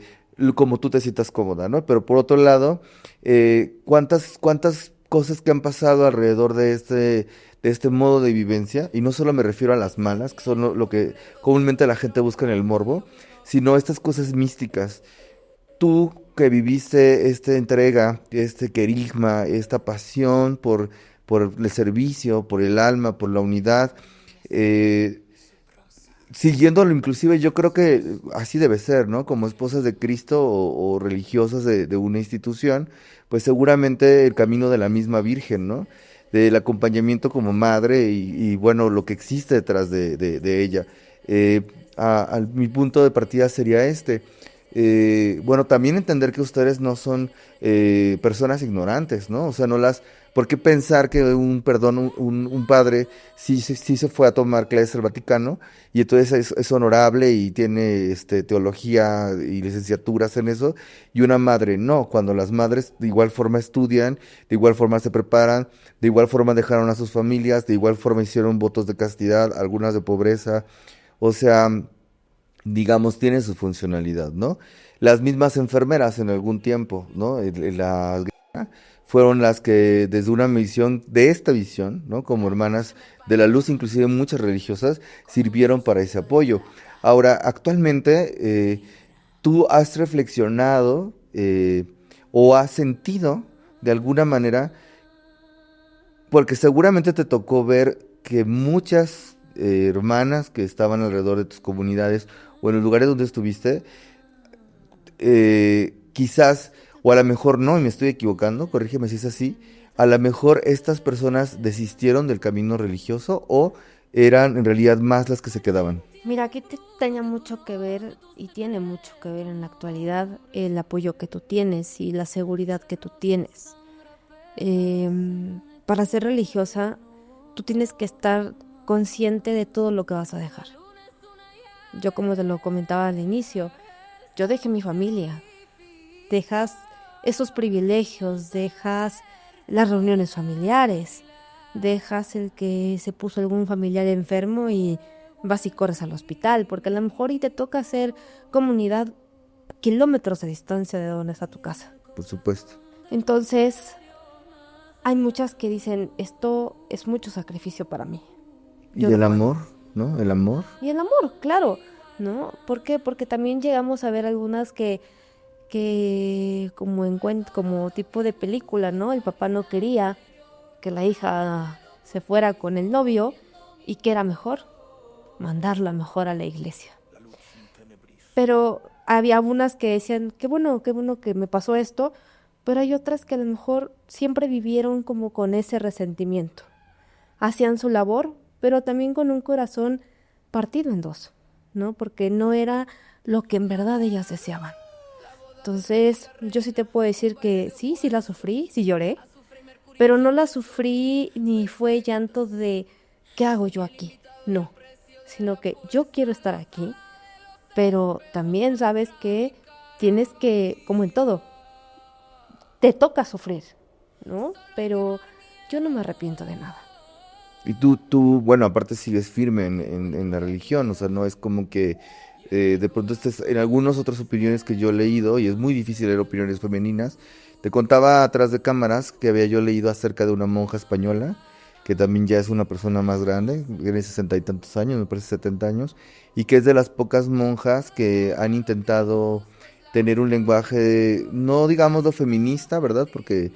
cómo tú te sientas cómoda, ¿no? Pero por otro lado, ¿cuántas cosas que han pasado alrededor de este modo de vivencia? Y no solo me refiero a las malas, que son lo que comúnmente la gente busca en el morbo, sino estas cosas místicas. Tú que viviste esta entrega, este querigma, esta pasión por el servicio, por el alma, por la unidad, eh, siguiéndolo inclusive, yo creo que así debe ser, ¿no? Como esposas de Cristo o religiosas de una institución, pues seguramente el camino de la misma Virgen, ¿no? del acompañamiento como madre y bueno, lo que existe detrás de ella. Mi punto de partida sería este. Bueno, también entender que ustedes no son personas ignorantes, ¿no? O sea, no las... ¿Por qué pensar que un padre sí se fue a tomar clases al Vaticano y entonces es honorable y tiene teología y licenciaturas en eso, y una madre no? Cuando las madres de igual forma estudian, de igual forma se preparan, de igual forma dejaron a sus familias, de igual forma hicieron votos de castidad, algunas de pobreza, o sea, digamos, tiene su funcionalidad, ¿no? Las mismas enfermeras en algún tiempo, ¿no? La guerra, fueron las que desde una misión, de esta visión, ¿no? Como hermanas de la luz, inclusive muchas religiosas, sirvieron para ese apoyo. Ahora, actualmente, ¿tú has reflexionado o has sentido de alguna manera, porque seguramente te tocó ver que muchas hermanas que estaban alrededor de tus comunidades o en los lugares donde estuviste, quizás, o a lo mejor no, y me estoy equivocando, corrígeme si es así, a lo mejor estas personas desistieron del camino religioso o eran en realidad más las que se quedaban? Mira, aquí tenía mucho que ver y tiene mucho que ver en la actualidad el apoyo que tú tienes y la seguridad que tú tienes. Para ser religiosa, tú tienes que estar consciente de todo lo que vas a dejar. Yo, como te lo comentaba al inicio, yo dejé mi familia, dejas esos privilegios, dejas las reuniones familiares, dejas el que se puso algún familiar enfermo y vas y corres al hospital, porque a lo mejor y te toca hacer comunidad kilómetros de distancia de donde está tu casa. Por supuesto. Entonces, hay muchas que dicen, esto es mucho sacrificio para mí. ¿Y el amor? ¿No? ¿El amor? Y el amor, claro, ¿no? ¿Por qué? Porque también llegamos a ver algunas que como tipo de película, ¿no? El papá no quería que la hija se fuera con el novio y que era mejor mandarla mejor a la iglesia. Pero había unas que decían, qué bueno que me pasó esto, pero hay otras que a lo mejor siempre vivieron como con ese resentimiento. Hacían su labor, pero también con un corazón partido en dos, ¿no? Porque no era lo que en verdad ellas deseaban. Entonces, yo sí te puedo decir que sí la sufrí, sí lloré, pero no la sufrí ni fue llanto de ¿qué hago yo aquí? No, sino que yo quiero estar aquí, pero también sabes que tienes que, como en todo, te toca sufrir, ¿no? Pero yo no me arrepiento de nada. Y bueno, aparte sigues firme en la religión, o sea, no es como que de pronto estés en algunas otras opiniones que yo he leído, y es muy difícil leer opiniones femeninas. Te contaba atrás de cámaras que había yo leído acerca de una monja española, que también ya es una persona más grande, tiene 60 y tantos años, me parece 70 años, y que es de las pocas monjas que han intentado tener un lenguaje, no digamos lo feminista, ¿verdad? Porque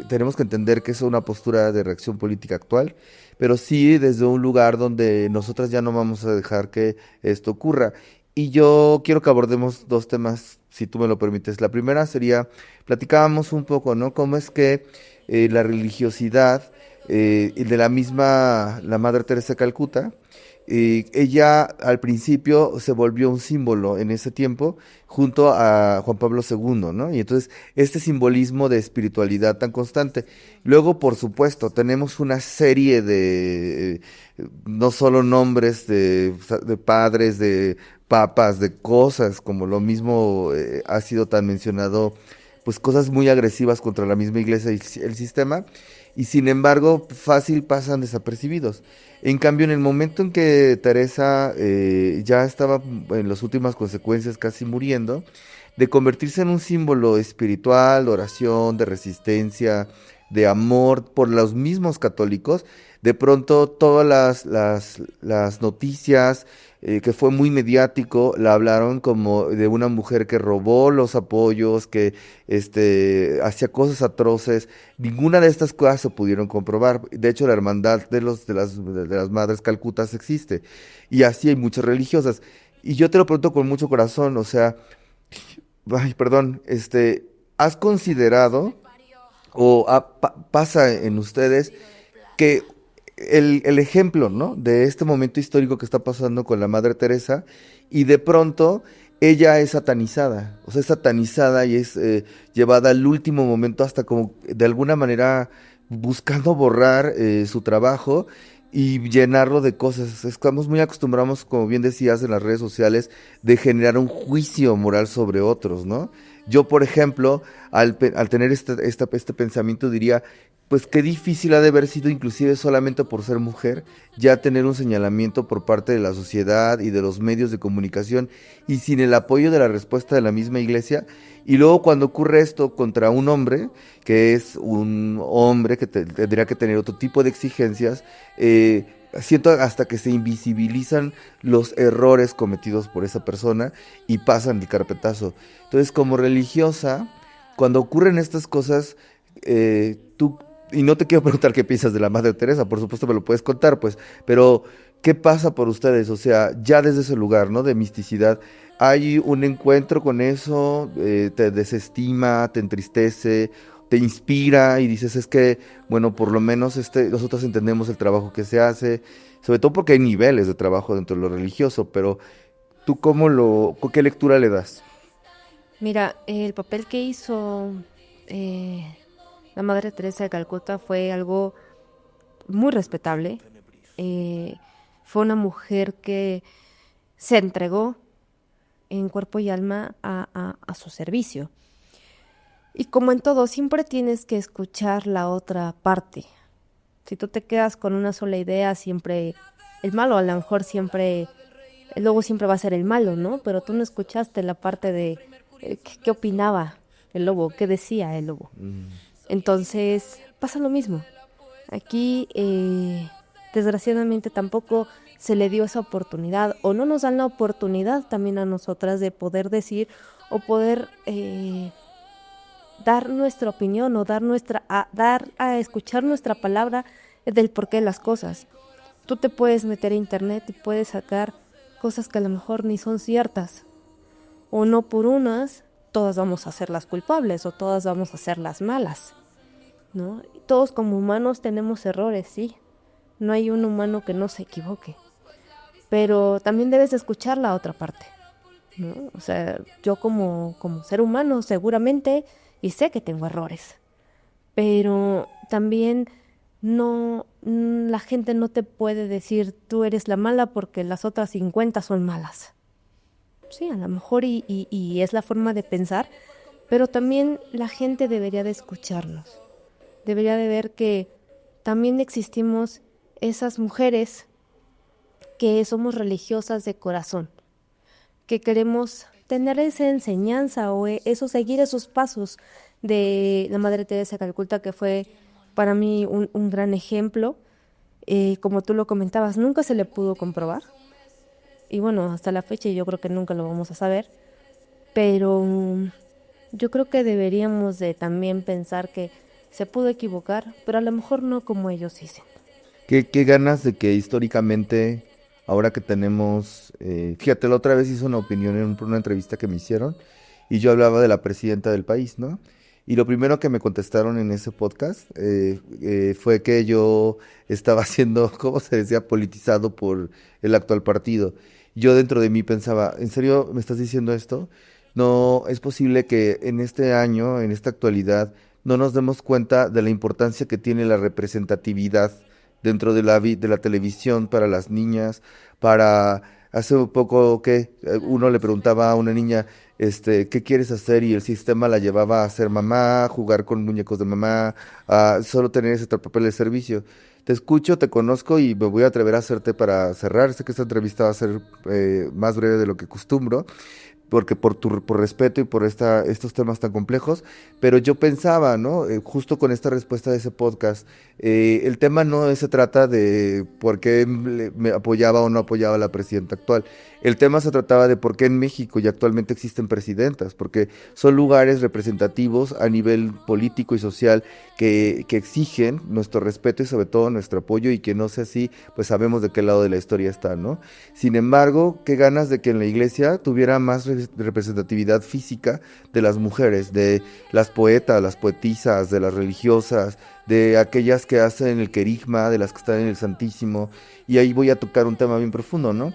tenemos que entender que es una postura de reacción política actual, pero sí desde un lugar donde nosotras ya no vamos a dejar que esto ocurra. Y yo quiero que abordemos dos temas, si tú me lo permites. La primera sería, platicábamos un poco, ¿no? Cómo es que la religiosidad y de la Madre Teresa de Calcuta, ella al principio se volvió un símbolo en ese tiempo junto a Juan Pablo II, ¿no? Y entonces este simbolismo de espiritualidad tan constante. Luego, por supuesto, tenemos una serie de, no solo nombres de padres, de papas, de cosas, como lo mismo ha sido tan mencionado, pues cosas muy agresivas contra la misma iglesia y el sistema, y sin embargo fácil pasan desapercibidos. En cambio, en el momento en que Teresa ya estaba en las últimas consecuencias, casi muriendo, de convertirse en un símbolo espiritual, de oración, de resistencia, de amor por los mismos católicos, de pronto todas las noticias, que fue muy mediático, la hablaron como de una mujer que robó los apoyos, que hacía cosas atroces. Ninguna de estas cosas se pudieron comprobar. De hecho, la hermandad de las Madres Calcutas existe. Y así hay muchas religiosas. Y yo te lo pregunto con mucho corazón, o sea, ay, perdón, ¿has considerado o pasa en ustedes que el ejemplo, ¿no? De este momento histórico que está pasando con la Madre Teresa y de pronto ella es satanizada, o sea, es satanizada y es llevada al último momento hasta como de alguna manera buscando borrar su trabajo y llenarlo de cosas. Estamos muy acostumbrados, como bien decías, en las redes sociales, de generar un juicio moral sobre otros, ¿no? Yo, por ejemplo, al tener este pensamiento diría, pues qué difícil ha de haber sido, inclusive solamente por ser mujer, ya tener un señalamiento por parte de la sociedad y de los medios de comunicación y sin el apoyo de la respuesta de la misma iglesia. Y luego cuando ocurre esto contra un hombre, que es un hombre que tendría que tener otro tipo de exigencias, siento hasta que se invisibilizan los errores cometidos por esa persona y pasan el carpetazo. Entonces, como religiosa, cuando ocurren estas cosas, tú, y no te quiero preguntar qué piensas de la Madre Teresa, por supuesto me lo puedes contar, pues, pero ¿qué pasa por ustedes? O sea, ya desde ese lugar, ¿no? De misticidad, ¿hay un encuentro con eso? ¿Te desestima, te entristece, te inspira y dices, es que, bueno, por lo menos nosotros entendemos el trabajo que se hace, sobre todo porque hay niveles de trabajo dentro de lo religioso, pero ¿tú qué lectura le das? Mira, el papel que hizo eh, la Madre Teresa de Calcuta fue algo muy respetable. Eh, Fue una mujer que se entregó en cuerpo y alma a su servicio. Y como en todo, siempre tienes que escuchar la otra parte. Si tú te quedas con una sola idea, siempre el malo, a lo mejor siempre, el lobo siempre va a ser el malo, ¿no? Pero tú no escuchaste la parte de qué opinaba el lobo, qué decía el lobo. Mm. Entonces, pasa lo mismo. Aquí, desgraciadamente, tampoco se le dio esa oportunidad, o no nos dan la oportunidad también a nosotras de poder decir o poder dar nuestra opinión o dar a escuchar nuestra palabra del porqué de las cosas. Tú te puedes meter a internet y puedes sacar cosas que a lo mejor ni son ciertas, o no por unas, todas vamos a ser las culpables o todas vamos a ser las malas, ¿no? Todos como humanos tenemos errores, sí. No hay un humano que no se equivoque. Pero también debes escuchar la otra parte, ¿no? O sea, yo como ser humano seguramente, y sé que tengo errores, pero también no, la gente no te puede decir tú eres la mala porque las otras 50 son malas. Sí, a lo mejor y es la forma de pensar, pero también la gente debería de escucharnos. Debería de ver que también existimos esas mujeres que somos religiosas de corazón, que queremos tener esa enseñanza o eso, seguir esos pasos de la Madre Teresa de Calcuta, que fue para mí un gran ejemplo. Como tú lo comentabas, nunca se le pudo comprobar. Y bueno, hasta la fecha yo creo que nunca lo vamos a saber. Pero yo creo que deberíamos de también pensar que se pudo equivocar, pero a lo mejor no como ellos dicen. ¿Qué ganas de que históricamente, ahora que tenemos, fíjate, la otra vez hice una opinión en una entrevista que me hicieron y yo hablaba de la presidenta del país, ¿no? Y lo primero que me contestaron en ese podcast fue que yo estaba siendo, ¿cómo se decía?, politizado por el actual partido. Yo dentro de mí pensaba, ¿en serio me estás diciendo esto? No es posible que en este año, en esta actualidad, no nos demos cuenta de la importancia que tiene la representatividad dentro de de la televisión para las niñas, para hace un poco que uno le preguntaba a una niña, ¿qué quieres hacer? Y el sistema la llevaba a ser mamá, jugar con muñecos de mamá, a solo tener ese papel de servicio. Te escucho, te conozco y me voy a atrever a hacerte para cerrar. Sé que esta entrevista va a ser más breve de lo que acostumbro, porque por respeto y por estos temas tan complejos, pero yo pensaba, ¿no? Justo con esta respuesta de ese podcast, el tema no se trata de por qué me apoyaba o no apoyaba a la presidenta actual, El tema se trataba de por qué en México ya actualmente existen presidentas, porque son lugares representativos a nivel político y social que exigen nuestro respeto y sobre todo nuestro apoyo, y que no sea así, pues sabemos de qué lado de la historia está, ¿no? Sin embargo, qué ganas de que en la iglesia tuviera más representatividad física de las mujeres, de las poetas, las poetisas, de las religiosas, de aquellas que hacen el querigma, de las que están en el Santísimo, y ahí voy a tocar un tema bien profundo, ¿no?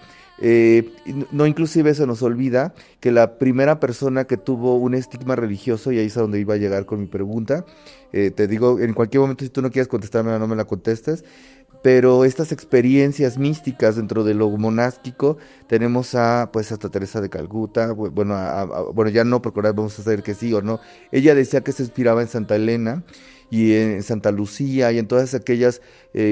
No, inclusive se nos olvida que la primera persona que tuvo un estigma religioso, y ahí es a donde iba a llegar con mi pregunta, te digo, en cualquier momento si tú no quieres contestarme, no me la contestes, pero estas experiencias místicas dentro de lo monástico, tenemos a, pues, hasta Teresa de Calcuta, bueno, bueno, ya no, porque ahora vamos a saber que sí o no. Ella decía que se inspiraba en Santa Elena y en Santa Lucía y en todas aquellas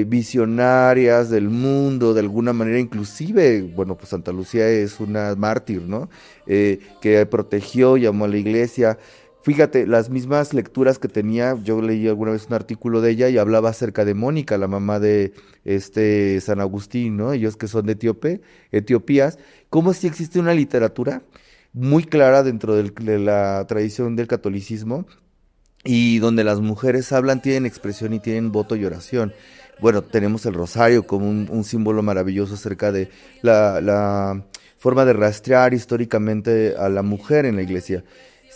visionarias del mundo, de alguna manera, inclusive, bueno, pues Santa Lucía es una mártir, ¿no? Que protegió, llamó a la iglesia. Fíjate, las mismas lecturas que tenía, yo leí alguna vez un artículo de ella y hablaba acerca de Mónica, la mamá de San Agustín, ¿no? Ellos que son de Etiopías, cómo si existe una literatura muy clara dentro de la tradición del catolicismo, y donde las mujeres hablan, tienen expresión y tienen voto y oración. Bueno, tenemos el rosario como un símbolo maravilloso acerca de la forma de rastrear históricamente a la mujer en la iglesia.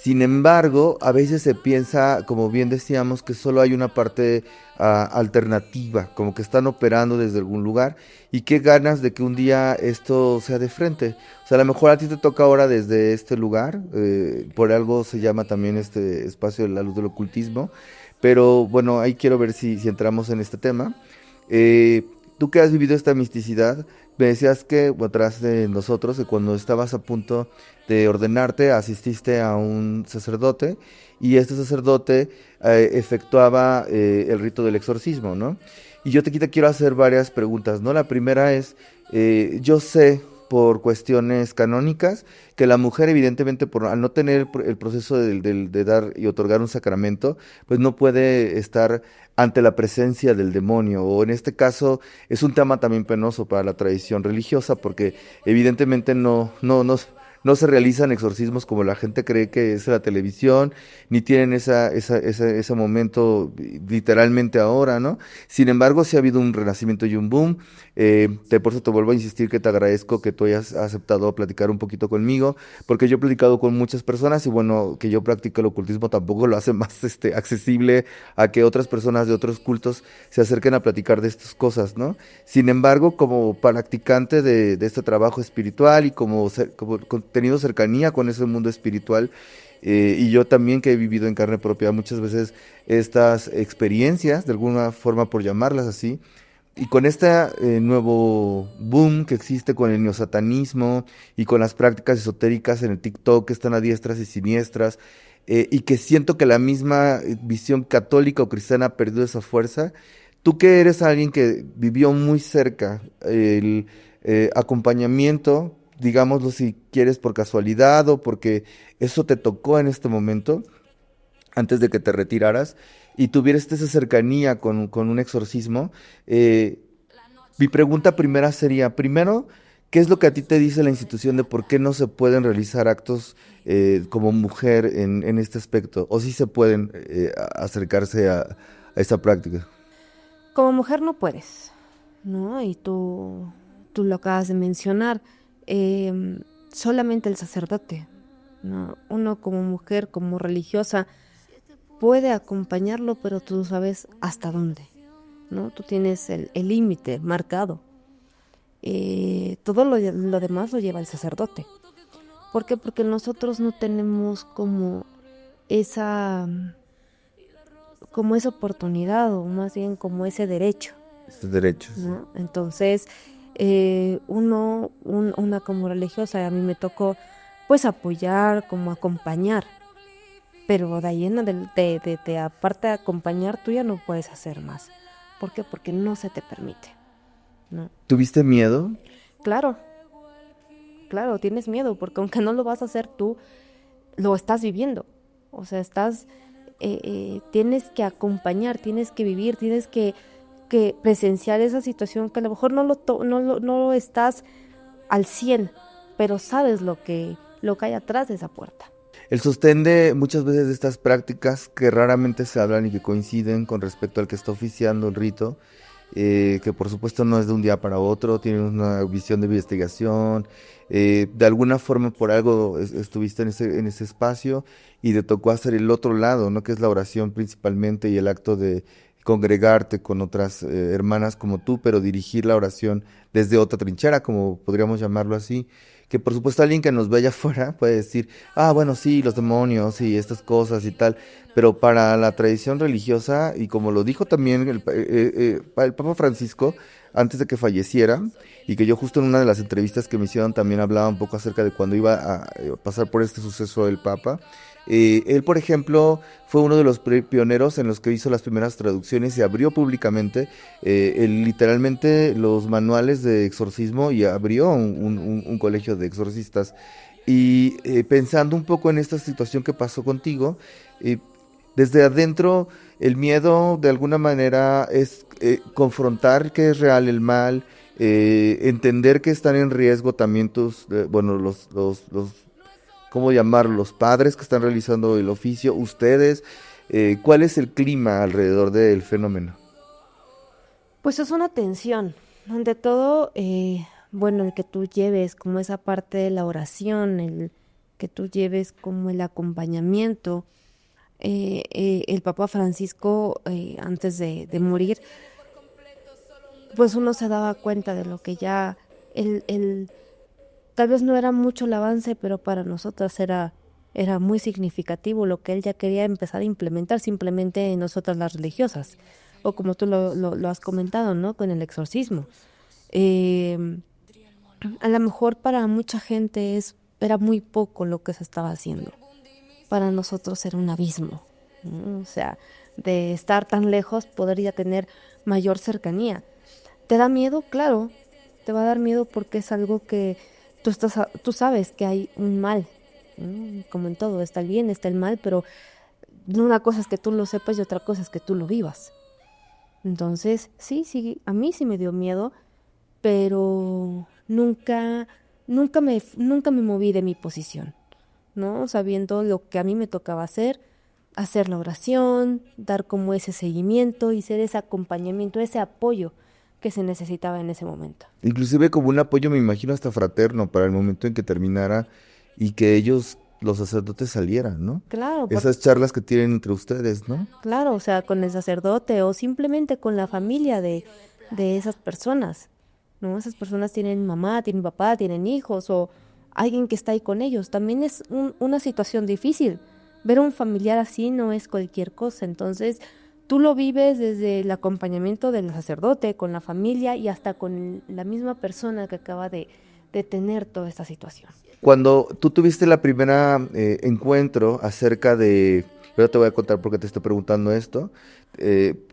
Sin embargo, a veces se piensa, como bien decíamos, que solo hay una parte alternativa, como que están operando desde algún lugar, y qué ganas de que un día esto sea de frente. O sea, a lo mejor a ti te toca ahora desde este lugar, por algo se llama también este espacio de la luz del ocultismo, pero bueno, ahí quiero ver si entramos en este tema. Tú que has vivido esta misticidad, me decías que atrás de nosotros, que cuando estabas a punto de ordenarte, asististe a un sacerdote, y este sacerdote efectuaba el rito del exorcismo, ¿no? Y yo te quiero hacer varias preguntas, ¿no? La primera es, yo sé por cuestiones canónicas que la mujer, evidentemente, al no tener el proceso de dar y otorgar un sacramento, pues no puede estar ante la presencia del demonio, o en este caso es un tema también penoso para la tradición religiosa, porque evidentemente no se realizan exorcismos como la gente cree que es la televisión, ni tienen ese momento literalmente ahora, ¿no? Sin embargo, sí ha habido un renacimiento y un boom. Por eso te vuelvo a insistir que te agradezco que tú hayas aceptado platicar un poquito conmigo, porque yo he platicado con muchas personas, y bueno, que yo practique el ocultismo tampoco lo hace más accesible a que otras personas de otros cultos se acerquen a platicar de estas cosas, ¿no? Sin embargo, como practicante de este trabajo espiritual, y como tenido cercanía con ese mundo espiritual, y yo también que he vivido en carne propia muchas veces estas experiencias, de alguna forma por llamarlas así, y con este nuevo boom que existe con el neosatanismo y con las prácticas esotéricas en el TikTok que están a diestras y siniestras, y que siento que la misma visión católica o cristiana ha perdido esa fuerza. Tú que eres alguien que vivió muy cerca el acompañamiento, digámoslo si quieres por casualidad o porque eso te tocó en este momento, antes de que te retiraras, y tuvieras esa cercanía con un exorcismo, mi pregunta primera sería, primero, ¿qué es lo que a ti te dice la institución de por qué no se pueden realizar actos como mujer en este aspecto? ¿O sí se pueden acercarse a esa práctica? Como mujer no puedes, ¿no? Y tú lo acabas de mencionar, solamente el sacerdote, ¿no? Uno como mujer, como religiosa, puede acompañarlo, pero tú sabes hasta dónde, ¿no? Tú tienes el límite marcado. Todo lo demás lo lleva el sacerdote. ¿Por qué? Porque nosotros no tenemos como esa oportunidad, o más bien como ese derecho, Estos derechos. ¿no? Entonces, una como religiosa, a mí me tocó pues apoyar, como acompañar, pero de ahí en de aparte de acompañar, tú ya no puedes hacer más. ¿Por qué? Porque no se te permite, ¿no? ¿Tuviste miedo? Claro, tienes miedo, porque aunque no lo vas a hacer tú, lo estás viviendo. O sea, tienes que acompañar, tienes que vivir, tienes que presenciar esa situación que a lo mejor no lo estás al 100, pero sabes lo que hay atrás de esa puerta. El sostén de muchas veces de estas prácticas que raramente se hablan y que coinciden con respecto al que está oficiando el rito, que por supuesto no es de un día para otro, tiene una visión de investigación, de alguna forma por algo estuviste en ese espacio y te tocó hacer el otro lado, ¿no? Que es la oración principalmente y el acto de congregarte con otras hermanas como tú, pero dirigir la oración desde otra trinchera, como podríamos llamarlo así, que por supuesto alguien que nos ve allá afuera puede decir, ah, bueno, sí, los demonios y estas cosas y tal, pero para la tradición religiosa, y como lo dijo también el Papa Francisco, antes de que falleciera, y que yo justo en una de las entrevistas que me hicieron también hablaba un poco acerca de cuando iba a pasar por este suceso del Papa, él, por ejemplo, fue uno de los pioneros en los que hizo las primeras traducciones y abrió públicamente literalmente los manuales de exorcismo y abrió un colegio de exorcistas. Y pensando un poco en esta situación que pasó contigo, desde adentro el miedo de alguna manera es confrontar que es real el mal, entender que están en riesgo también bueno, ¿cómo llamarlo? Los padres que están realizando el oficio, ustedes, ¿cuál es el clima alrededor del fenómeno? Pues es una tensión, ante todo, bueno, el que tú lleves como esa parte de la oración, el que tú lleves como el acompañamiento. El Papa Francisco, antes de morir, pues uno se daba cuenta de lo que ya tal vez no era mucho el avance, pero para nosotras era muy significativo lo que él ya quería empezar a implementar simplemente en nosotras las religiosas, o como tú lo has comentado, ¿no? Con el exorcismo. A lo mejor para mucha gente era muy poco lo que se estaba haciendo. Para nosotros era un abismo, ¿no? O sea, de estar tan lejos podría tener mayor cercanía. ¿Te da miedo? Claro, te va a dar miedo porque es algo que tú sabes que hay un mal, ¿no? Como en todo, está el bien, está el mal, pero una cosa es que tú lo sepas y otra cosa es que tú lo vivas. Entonces, sí, a mí sí me dio miedo, pero nunca me moví de mi posición, ¿no? Sabiendo lo que a mí me tocaba hacer la oración, dar como ese seguimiento y ser ese acompañamiento, ese apoyo que se necesitaba en ese momento. Inclusive como un apoyo, me imagino, hasta fraterno para el momento en que terminara y que ellos, los sacerdotes, salieran, ¿no? Claro, Esas charlas que tienen entre ustedes, ¿no? claro, o sea, con el sacerdote o simplemente con la familia de esas personas, ¿no? Esas personas tienen mamá, tienen papá, tienen hijos o alguien que está ahí con ellos. También es una situación difícil. Ver a un familiar así no es cualquier cosa, entonces tú lo vives desde el acompañamiento del sacerdote, con la familia y hasta con la misma persona que acaba de tener toda esta situación. Cuando tú tuviste la primera encuentro acerca de, ahora te voy a contar por qué te estoy preguntando esto,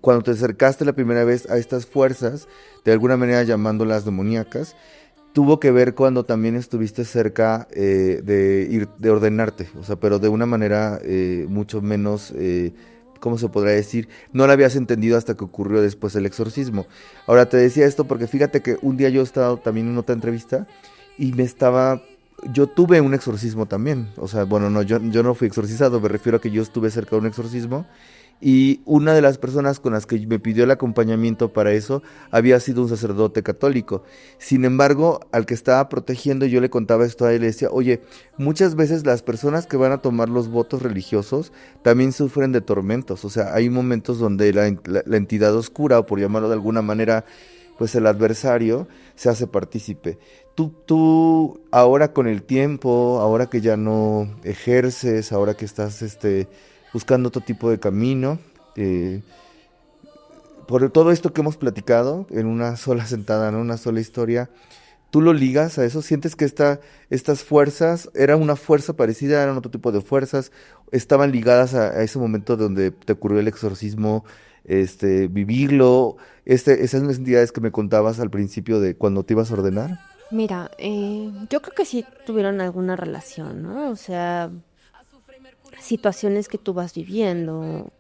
cuando te acercaste la primera vez a estas fuerzas, de alguna manera llamándolas demoníacas, tuvo que ver cuando también estuviste cerca de ordenarte, o sea, pero de una manera mucho menos, ¿cómo se podrá decir? No la habías entendido hasta que ocurrió después el exorcismo. Ahora te decía esto porque fíjate que un día yo estaba también en otra entrevista y yo tuve un exorcismo también, o sea, bueno, no, yo no fui exorcizado, me refiero a que yo estuve cerca de un exorcismo y una de las personas con las que me pidió el acompañamiento para eso había sido un sacerdote católico. Sin embargo, al que estaba protegiendo, yo le contaba esto a él y le decía, oye, muchas veces las personas que van a tomar los votos religiosos también sufren de tormentos, o sea, hay momentos donde la entidad oscura, o por llamarlo de alguna manera, pues el adversario se hace partícipe. Tú ahora con el tiempo, ahora que ya no ejerces, ahora que estás buscando otro tipo de camino, por todo esto que hemos platicado en una sola sentada, en una sola historia, ¿tú lo ligas a eso? ¿Sientes que estas fuerzas, era una fuerza parecida, eran otro tipo de fuerzas, estaban ligadas a ese momento donde te ocurrió el exorcismo, vivirlo, esas entidades que me contabas al principio de cuando te ibas a ordenar? Mira, yo creo que sí tuvieron alguna relación, ¿no? O sea, situaciones que tú vas viviendo,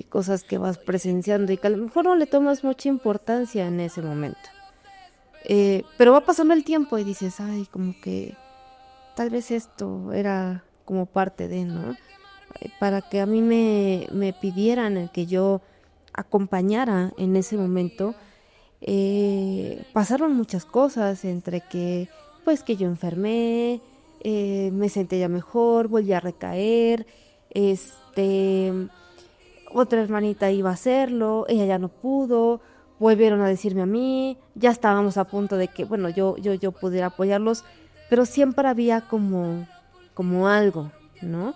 cosas que vas presenciando y que a lo mejor no le tomas mucha importancia en ese momento. Pero va pasando el tiempo y dices, ay, como que tal vez esto era como parte de, ¿no? Para que a mí me pidieran el que yo acompañara en ese momento. Pasaron muchas cosas entre que, pues que yo enfermé, me senté ya mejor, volví a recaer, este, otra hermanita iba a hacerlo, ella ya no pudo, volvieron a decirme a mí, ya estábamos a punto de que, bueno, yo pudiera apoyarlos, pero siempre había como algo, ¿no?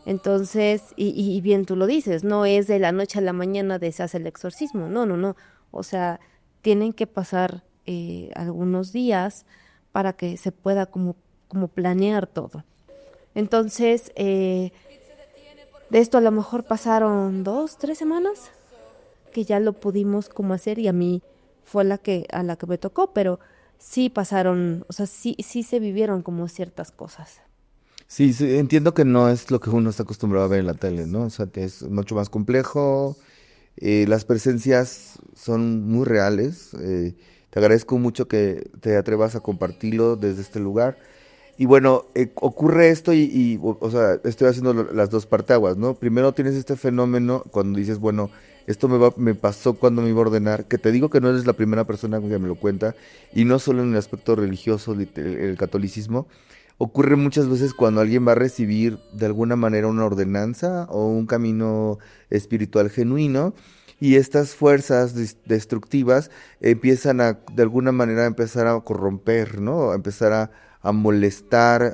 Entonces, y bien tú lo dices, no es de la noche a la mañana de se hace el exorcismo, no, no, no, o sea, tienen que pasar algunos días para que se pueda como planear todo. Entonces, de esto a lo mejor pasaron 2, 3 semanas que ya lo pudimos como hacer y a mí fue a la que me tocó, pero sí pasaron, o sea, sí se vivieron como ciertas cosas. Sí, sí, entiendo que no es lo que uno está acostumbrado a ver en la tele, ¿no? O sea, que es mucho más complejo, las presencias son muy reales. Te agradezco mucho que te atrevas a compartirlo desde este lugar. Y bueno, ocurre esto o sea, estoy haciendo las dos parteaguas, ¿no? Primero tienes este fenómeno cuando dices, bueno, esto me pasó cuando me iba a ordenar, que te digo que no eres la primera persona que me lo cuenta, y no solo en el aspecto religioso, el catolicismo, ocurre muchas veces cuando alguien va a recibir de alguna manera una ordenanza o un camino espiritual genuino, y estas fuerzas destructivas empiezan de alguna manera a empezar a corromper, ¿no? A empezar a molestar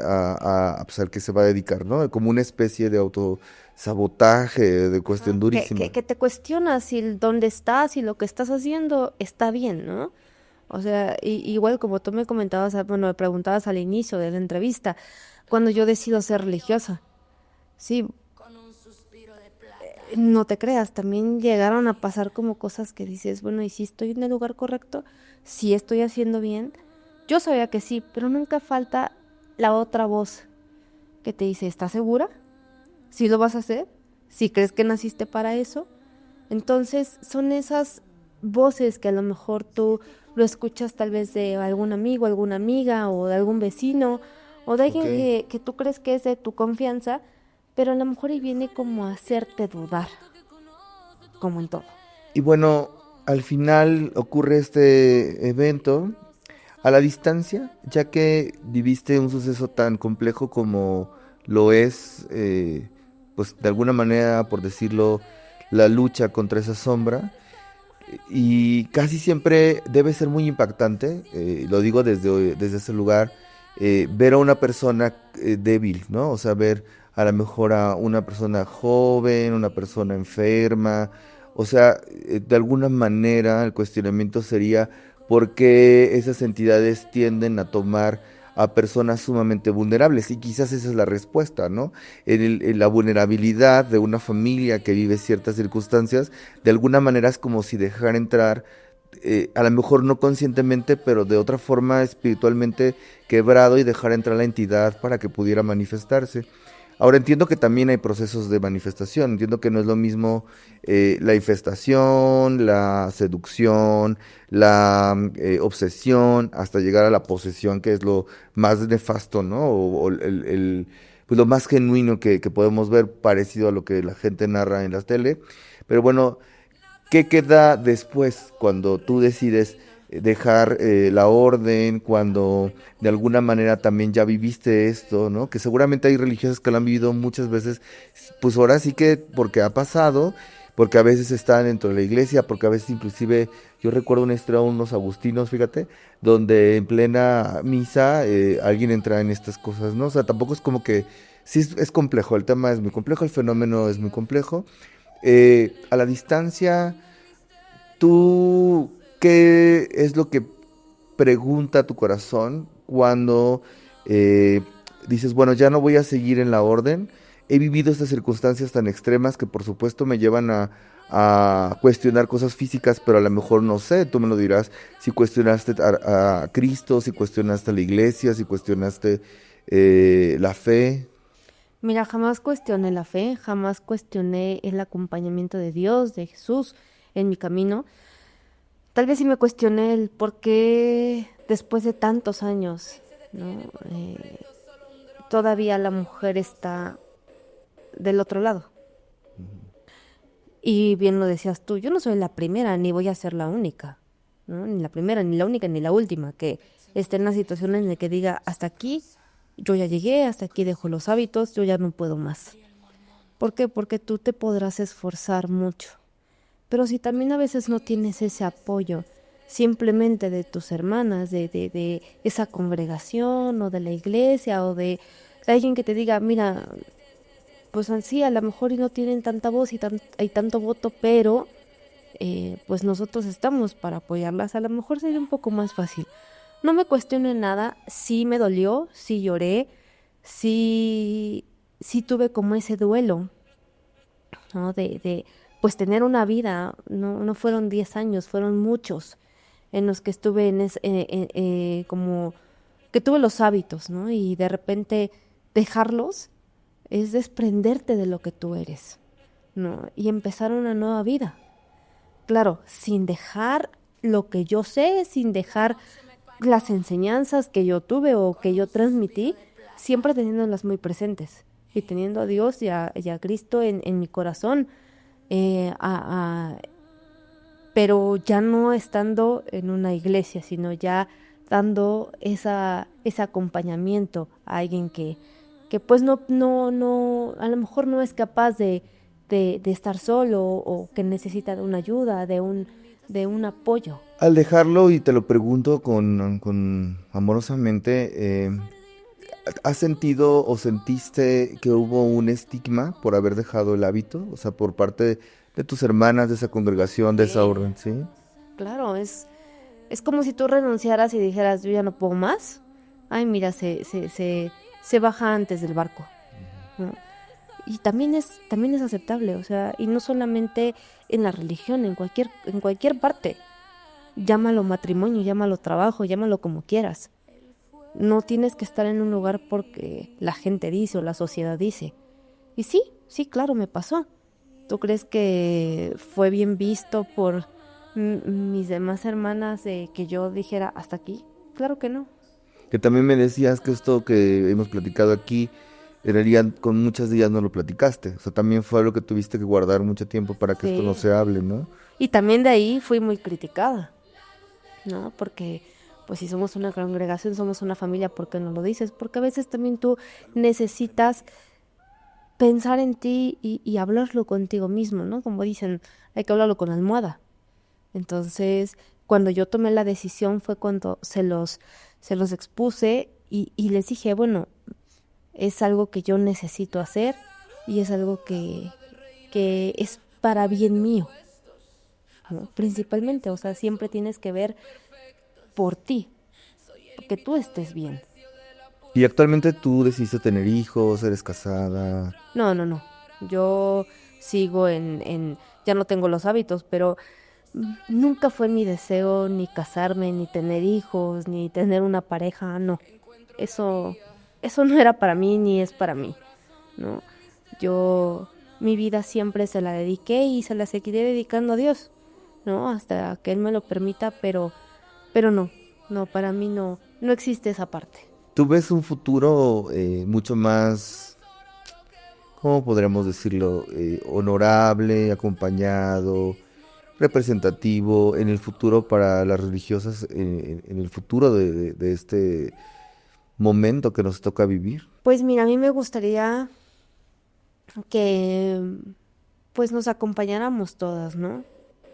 pues, al que se va a dedicar, ¿no? Como una especie de autosabotaje, de cuestión Ajá. durísima. Que te cuestionas si dónde estás y lo que estás haciendo está bien, ¿no? O sea, igual como tú me comentabas, bueno, me preguntabas al inicio de la entrevista, cuando yo decido ser religiosa, sí, no te creas, también llegaron a pasar como cosas que dices, bueno, ¿y si estoy en el lugar correcto? ¿Si estoy haciendo bien? Yo sabía que sí, pero nunca falta la otra voz que te dice, ¿estás segura? ¿Sí lo vas a hacer? ¿Sí crees que naciste para eso? Entonces son esas voces que a lo mejor tú lo escuchas tal vez de algún amigo, alguna amiga o de algún vecino o de Ok. alguien que tú crees que es de tu confianza, pero a lo mejor y viene como a hacerte dudar, como en todo. Y bueno, al final ocurre este evento a la distancia, ya que viviste un suceso tan complejo como lo es, pues de alguna manera, por decirlo, la lucha contra esa sombra. Y casi siempre debe ser muy impactante, lo digo desde ese lugar, ver a una persona débil, ¿no? O sea, ver a lo mejor a una persona joven, una persona enferma, o sea, de alguna manera el cuestionamiento sería por qué esas entidades tienden a tomar a personas sumamente vulnerables, y quizás esa es la respuesta, ¿no? En la vulnerabilidad de una familia que vive ciertas circunstancias, de alguna manera es como si dejar entrar, a lo mejor no conscientemente, pero de otra forma espiritualmente quebrado, y dejar entrar la entidad para que pudiera manifestarse. Ahora entiendo que también hay procesos de manifestación, entiendo que no es lo mismo la infestación, la seducción, la obsesión, hasta llegar a la posesión, que es lo más nefasto, ¿no? O pues lo más genuino que podemos ver, parecido a lo que la gente narra en la tele. Pero bueno, ¿qué queda después cuando tú decides dejar la orden, cuando de alguna manera también ya viviste esto, ¿no? Que seguramente hay religiosas que lo han vivido muchas veces, pues ahora sí que porque ha pasado, porque a veces están dentro de la iglesia, porque a veces inclusive, yo recuerdo una historia de unos agustinos, fíjate, donde en plena misa alguien entra en estas cosas, ¿no? O sea, tampoco es como que, sí es complejo, el tema es muy complejo, el fenómeno es muy complejo. A la distancia, ¿tú qué es lo que pregunta tu corazón cuando eh, dices, bueno, ya no voy a seguir en la orden? He vivido estas circunstancias tan extremas que por supuesto me llevan a cuestionar cosas físicas, pero a lo mejor no sé, tú me lo dirás, si cuestionaste a Cristo, si cuestionaste a la iglesia, si cuestionaste la fe. Mira, jamás cuestioné la fe, jamás cuestioné el acompañamiento de Dios, de Jesús en mi camino. Tal vez sí me cuestioné el por qué después de tantos años, ¿no? todavía la mujer está del otro lado. Y bien lo decías tú, yo no soy la primera ni voy a ser la única, ¿no? Ni la primera, ni la única, ni la última que esté en la situación en la que diga, hasta aquí yo ya llegué, hasta aquí dejo los hábitos, yo ya no puedo más. ¿Por qué? Porque tú te podrás esforzar mucho. Pero si también a veces no tienes ese apoyo, simplemente de tus hermanas, de esa congregación o de la iglesia o de alguien que te diga, mira, pues así a lo mejor y no tienen tanta voz y hay tanto voto, pero pues nosotros estamos para apoyarlas, a lo mejor sería un poco más fácil. No me cuestiono en nada, sí me dolió, sí lloré, sí tuve como ese duelo, ¿no? De pues tener una vida, no fueron 10 años, fueron muchos en los que estuve como que tuve los hábitos, ¿no? Y de repente dejarlos es desprenderte de lo que tú eres, ¿no? Y empezar una nueva vida. Claro, sin dejar lo que yo sé, sin dejar las enseñanzas que yo tuve o que yo transmití, siempre teniéndolas muy presentes y teniendo a Dios y a Cristo en mi corazón, pero ya no estando en una iglesia, sino ya dando ese acompañamiento a alguien que pues no, a lo mejor no es capaz de estar solo o que necesita de una ayuda, de un apoyo. Al dejarlo, y te lo pregunto con amorosamente, ¿has sentido o sentiste que hubo un estigma por haber dejado el hábito? O sea, por parte de tus hermanas, de esa congregación, de esa Sí. orden, ¿sí? Claro, es como si tú renunciaras y dijeras, yo ya no puedo más. Ay, mira, se baja antes del barco, ¿no? Y también es aceptable, o sea, y no solamente en la religión, en cualquier parte. Llámalo matrimonio, llámalo trabajo, llámalo como quieras. No tienes que estar en un lugar porque la gente dice o la sociedad dice. Y sí, claro, me pasó. ¿Tú crees que fue bien visto por mis demás hermanas de que yo dijera hasta aquí? Claro que no. Que también me decías que esto que hemos platicado aquí, en realidad con muchas de ellas no lo platicaste. O sea, también fue algo que tuviste que guardar mucho tiempo para que esto no Sí. se hable, ¿no? Y también de ahí fui muy criticada, ¿no? Porque, pues si somos una congregación, somos una familia, ¿por qué no lo dices? Porque a veces también tú necesitas pensar en ti y hablarlo contigo mismo, ¿no? Como dicen, hay que hablarlo con la almohada. Entonces, cuando yo tomé la decisión fue cuando se los expuse y les dije, bueno, es algo que yo necesito hacer y es algo que es para bien mío, ¿no? Principalmente, o sea, siempre tienes que ver por ti, que tú estés bien. Y actualmente tú decidiste tener hijos, eres casada. No. Yo sigo ya no tengo los hábitos, pero nunca fue mi deseo ni casarme, ni tener hijos, ni tener una pareja, no. Eso, eso no era para mí ni es para mí, ¿no? Mi vida siempre se la dediqué y se la seguiré dedicando a Dios, ¿no? Hasta que Él me lo permita, pero no, para mí no existe esa parte. ¿Tú ves un futuro mucho más, cómo podríamos decirlo, honorable, acompañado, representativo en el futuro para las religiosas, en el futuro de este momento que nos toca vivir? Pues mira, a mí me gustaría que pues nos acompañáramos todas, ¿no?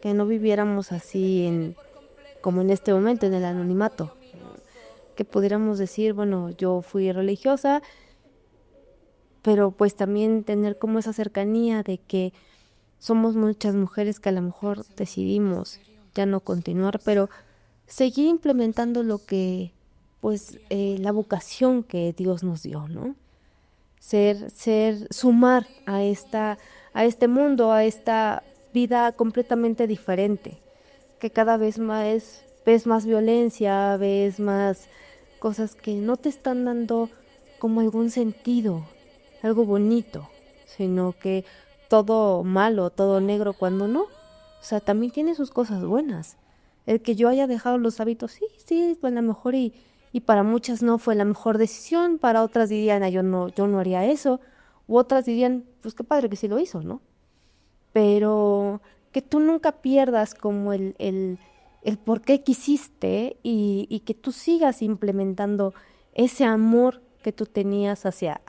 Que no viviéramos así como en este momento, en el anonimato. Que pudiéramos decir, bueno, yo fui religiosa, pero pues también tener como esa cercanía de que somos muchas mujeres que a lo mejor decidimos ya no continuar, pero seguir implementando lo que, pues, la vocación que Dios nos dio, ¿no? Sumar a este mundo, a esta vida completamente diferente, que cada vez más ves más violencia, ves más cosas que no te están dando como algún sentido, algo bonito, sino que todo malo, todo negro, cuando no. O sea, también tiene sus cosas buenas. El que yo haya dejado los hábitos, sí, a lo mejor y para muchas no fue la mejor decisión, para otras dirían, yo no haría eso, u otras dirían, pues qué padre que sí lo hizo, ¿no? Pero que tú nunca pierdas como el por qué quisiste y que tú sigas implementando ese amor que tú tenías hacia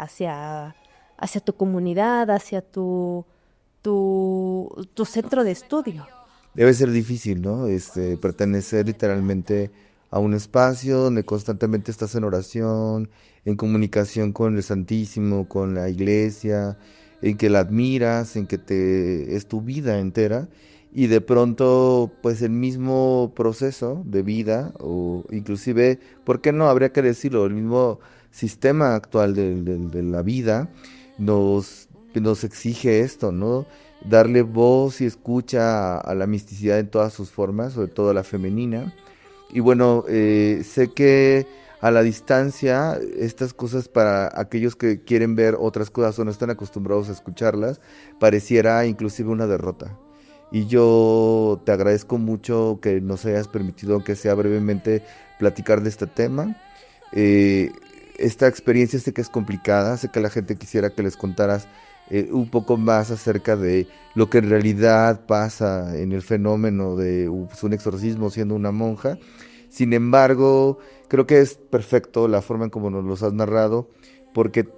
tu comunidad, hacia tu centro de estudio. Debe ser difícil, ¿no? Pertenecer literalmente a un espacio donde constantemente estás en oración, en comunicación con el Santísimo, con la iglesia, en que la admiras, en que es tu vida entera, y de pronto, pues el mismo proceso de vida, o inclusive, ¿por qué no? Habría que decirlo, el mismo sistema actual de la vida nos exige esto, ¿no? Darle voz y escucha a la misticidad en todas sus formas, sobre todo la femenina. Y bueno, sé que a la distancia estas cosas para aquellos que quieren ver otras cosas o no están acostumbrados a escucharlas, pareciera inclusive una derrota. Y yo te agradezco mucho que nos hayas permitido, aunque sea brevemente, platicar de este tema. Eh, Esta experiencia sé que es complicada, sé que la gente quisiera que les contaras un poco más acerca de lo que en realidad pasa en el fenómeno de pues, un exorcismo siendo una monja. Sin embargo, creo que es perfecto la forma en cómo nos los has narrado, porque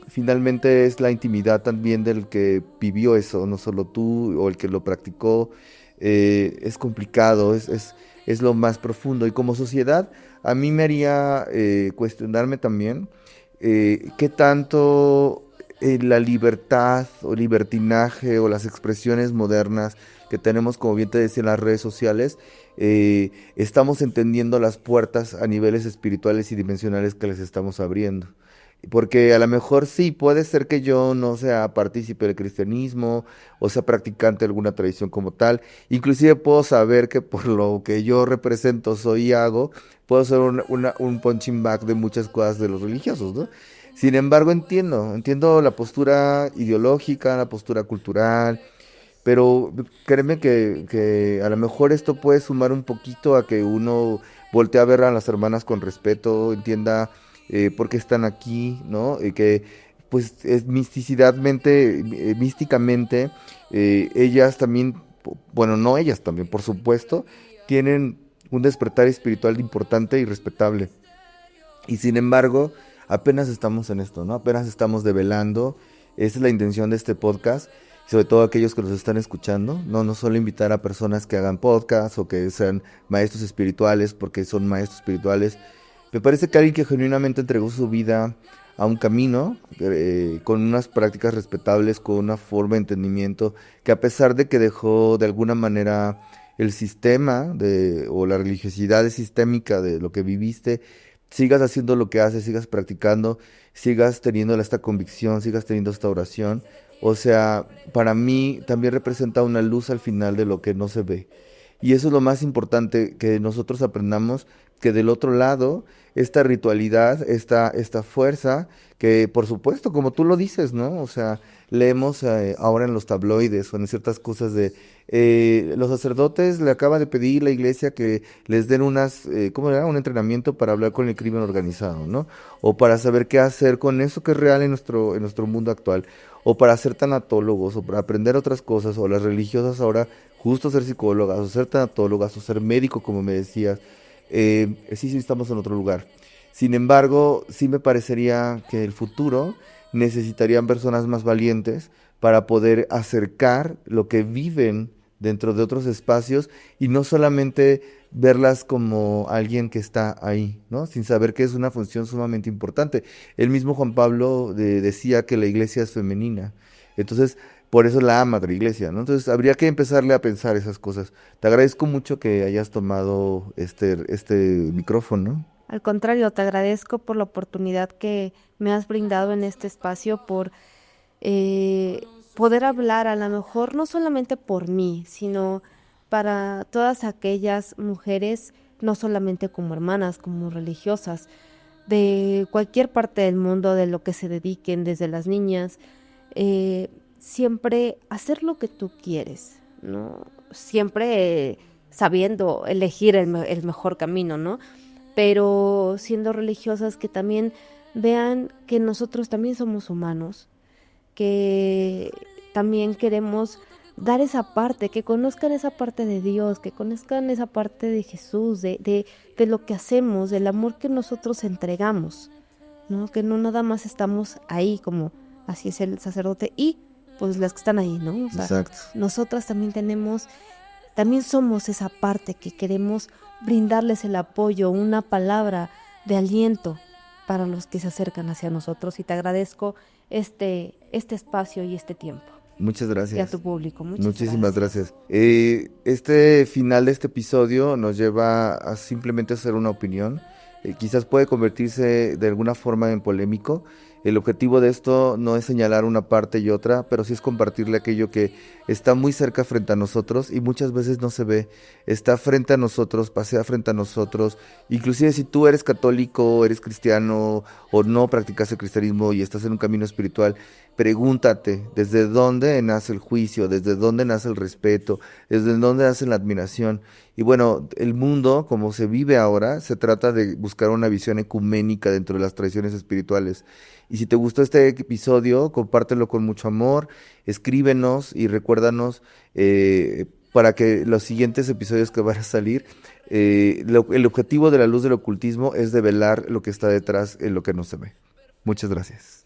finalmente es la intimidad también del que vivió eso, no solo tú o el que lo practicó. Es complicado, es lo más profundo. Y como sociedad, a mí me haría cuestionarme también qué tanto la libertad o libertinaje o las expresiones modernas que tenemos, como bien te decía, en las redes sociales, estamos entendiendo las puertas a niveles espirituales y dimensionales que les estamos abriendo. Porque a lo mejor sí, puede ser que yo no sea partícipe del cristianismo o sea practicante de alguna tradición como tal. Inclusive puedo saber que por lo que yo represento, soy y hago, puedo ser un punching bag de muchas cosas de los religiosos, ¿no? Sin embargo, entiendo la postura ideológica, la postura cultural, pero créeme que a lo mejor esto puede sumar un poquito a que uno voltee a ver a las hermanas con respeto, entienda por qué están aquí, ¿no? Que pues es místicamente, ellas también, bueno, no ellas también, por supuesto, tienen un despertar espiritual importante y respetable. Y sin embargo, apenas estamos en esto, ¿no? Apenas estamos develando. Esa es la intención de este podcast, sobre todo aquellos que nos están escuchando, ¿no? No solo invitar a personas que hagan podcast o que sean maestros espirituales porque son maestros espirituales. Me parece que alguien que genuinamente entregó su vida a un camino, con unas prácticas respetables, con una forma de entendimiento, que a pesar de que dejó de alguna manera el sistema o la religiosidad sistémica de lo que viviste, sigas haciendo lo que haces, sigas practicando, sigas teniendo esta convicción, sigas teniendo esta oración. O sea, para mí también representa una luz al final de lo que no se ve. Y eso es lo más importante, que nosotros aprendamos que del otro lado, esta ritualidad, esta fuerza, que por supuesto, como tú lo dices, ¿no? O sea, leemos ahora en los tabloides o en ciertas cosas de los sacerdotes le acaba de pedir la iglesia que les den ¿cómo era? Un entrenamiento para hablar con el crimen organizado, ¿no? O para saber qué hacer con eso que es real en nuestro mundo actual. O para ser tanatólogos, o para aprender otras cosas, o las religiosas ahora justo ser psicólogas, o ser tanatólogas, o ser médico, como me decías. Sí, estamos en otro lugar. Sin embargo, sí me parecería que el futuro necesitarían personas más valientes para poder acercar lo que viven dentro de otros espacios y no solamente verlas como alguien que está ahí, ¿no? Sin saber que es una función sumamente importante. El mismo Juan Pablo decía que la iglesia es femenina. Entonces, por eso la Madre Iglesia, ¿no? Entonces, habría que empezarle a pensar esas cosas. Te agradezco mucho que hayas tomado este micrófono. Al contrario, te agradezco por la oportunidad que me has brindado en este espacio, por eh, poder hablar a lo mejor no solamente por mí, sino para todas aquellas mujeres, no solamente como hermanas, como religiosas, de cualquier parte del mundo, de lo que se dediquen, desde las niñas, siempre hacer lo que tú quieres, ¿no? Siempre sabiendo elegir el mejor camino, ¿no? pero siendo religiosas que también vean que nosotros también somos humanos, que también queremos dar esa parte, que conozcan esa parte de Dios, que conozcan esa parte de Jesús, de lo que hacemos, del amor que nosotros entregamos, ¿no? Que no nada más estamos ahí como así es el sacerdote y pues las que están ahí, ¿no? O sea, Exacto. nosotras también también somos esa parte que queremos brindarles el apoyo, una palabra de aliento para los que se acercan hacia nosotros, y te agradezco este espacio y este tiempo. Muchas Y a gracias. tu público, Muchísimas gracias. Este final de este episodio nos lleva a simplemente hacer una opinión. Quizás puede convertirse de alguna forma en polémico. El objetivo de esto no es señalar una parte y otra, pero sí es compartirle aquello que está muy cerca frente a nosotros y muchas veces no se ve. Está frente a nosotros, pasea frente a nosotros. Inclusive si tú eres católico, eres cristiano o no practicas el cristianismo y estás en un camino espiritual, pregúntate desde dónde nace el juicio, desde dónde nace el respeto, desde dónde nace la admiración. Y bueno, el mundo, como se vive ahora, se trata de buscar una visión ecuménica dentro de las tradiciones espirituales. Y si te gustó este episodio, compártelo con mucho amor, escríbenos y recuérdanos para que los siguientes episodios que van a salir, el objetivo de la luz del ocultismo es develar lo que está detrás en lo que no se ve. Muchas gracias.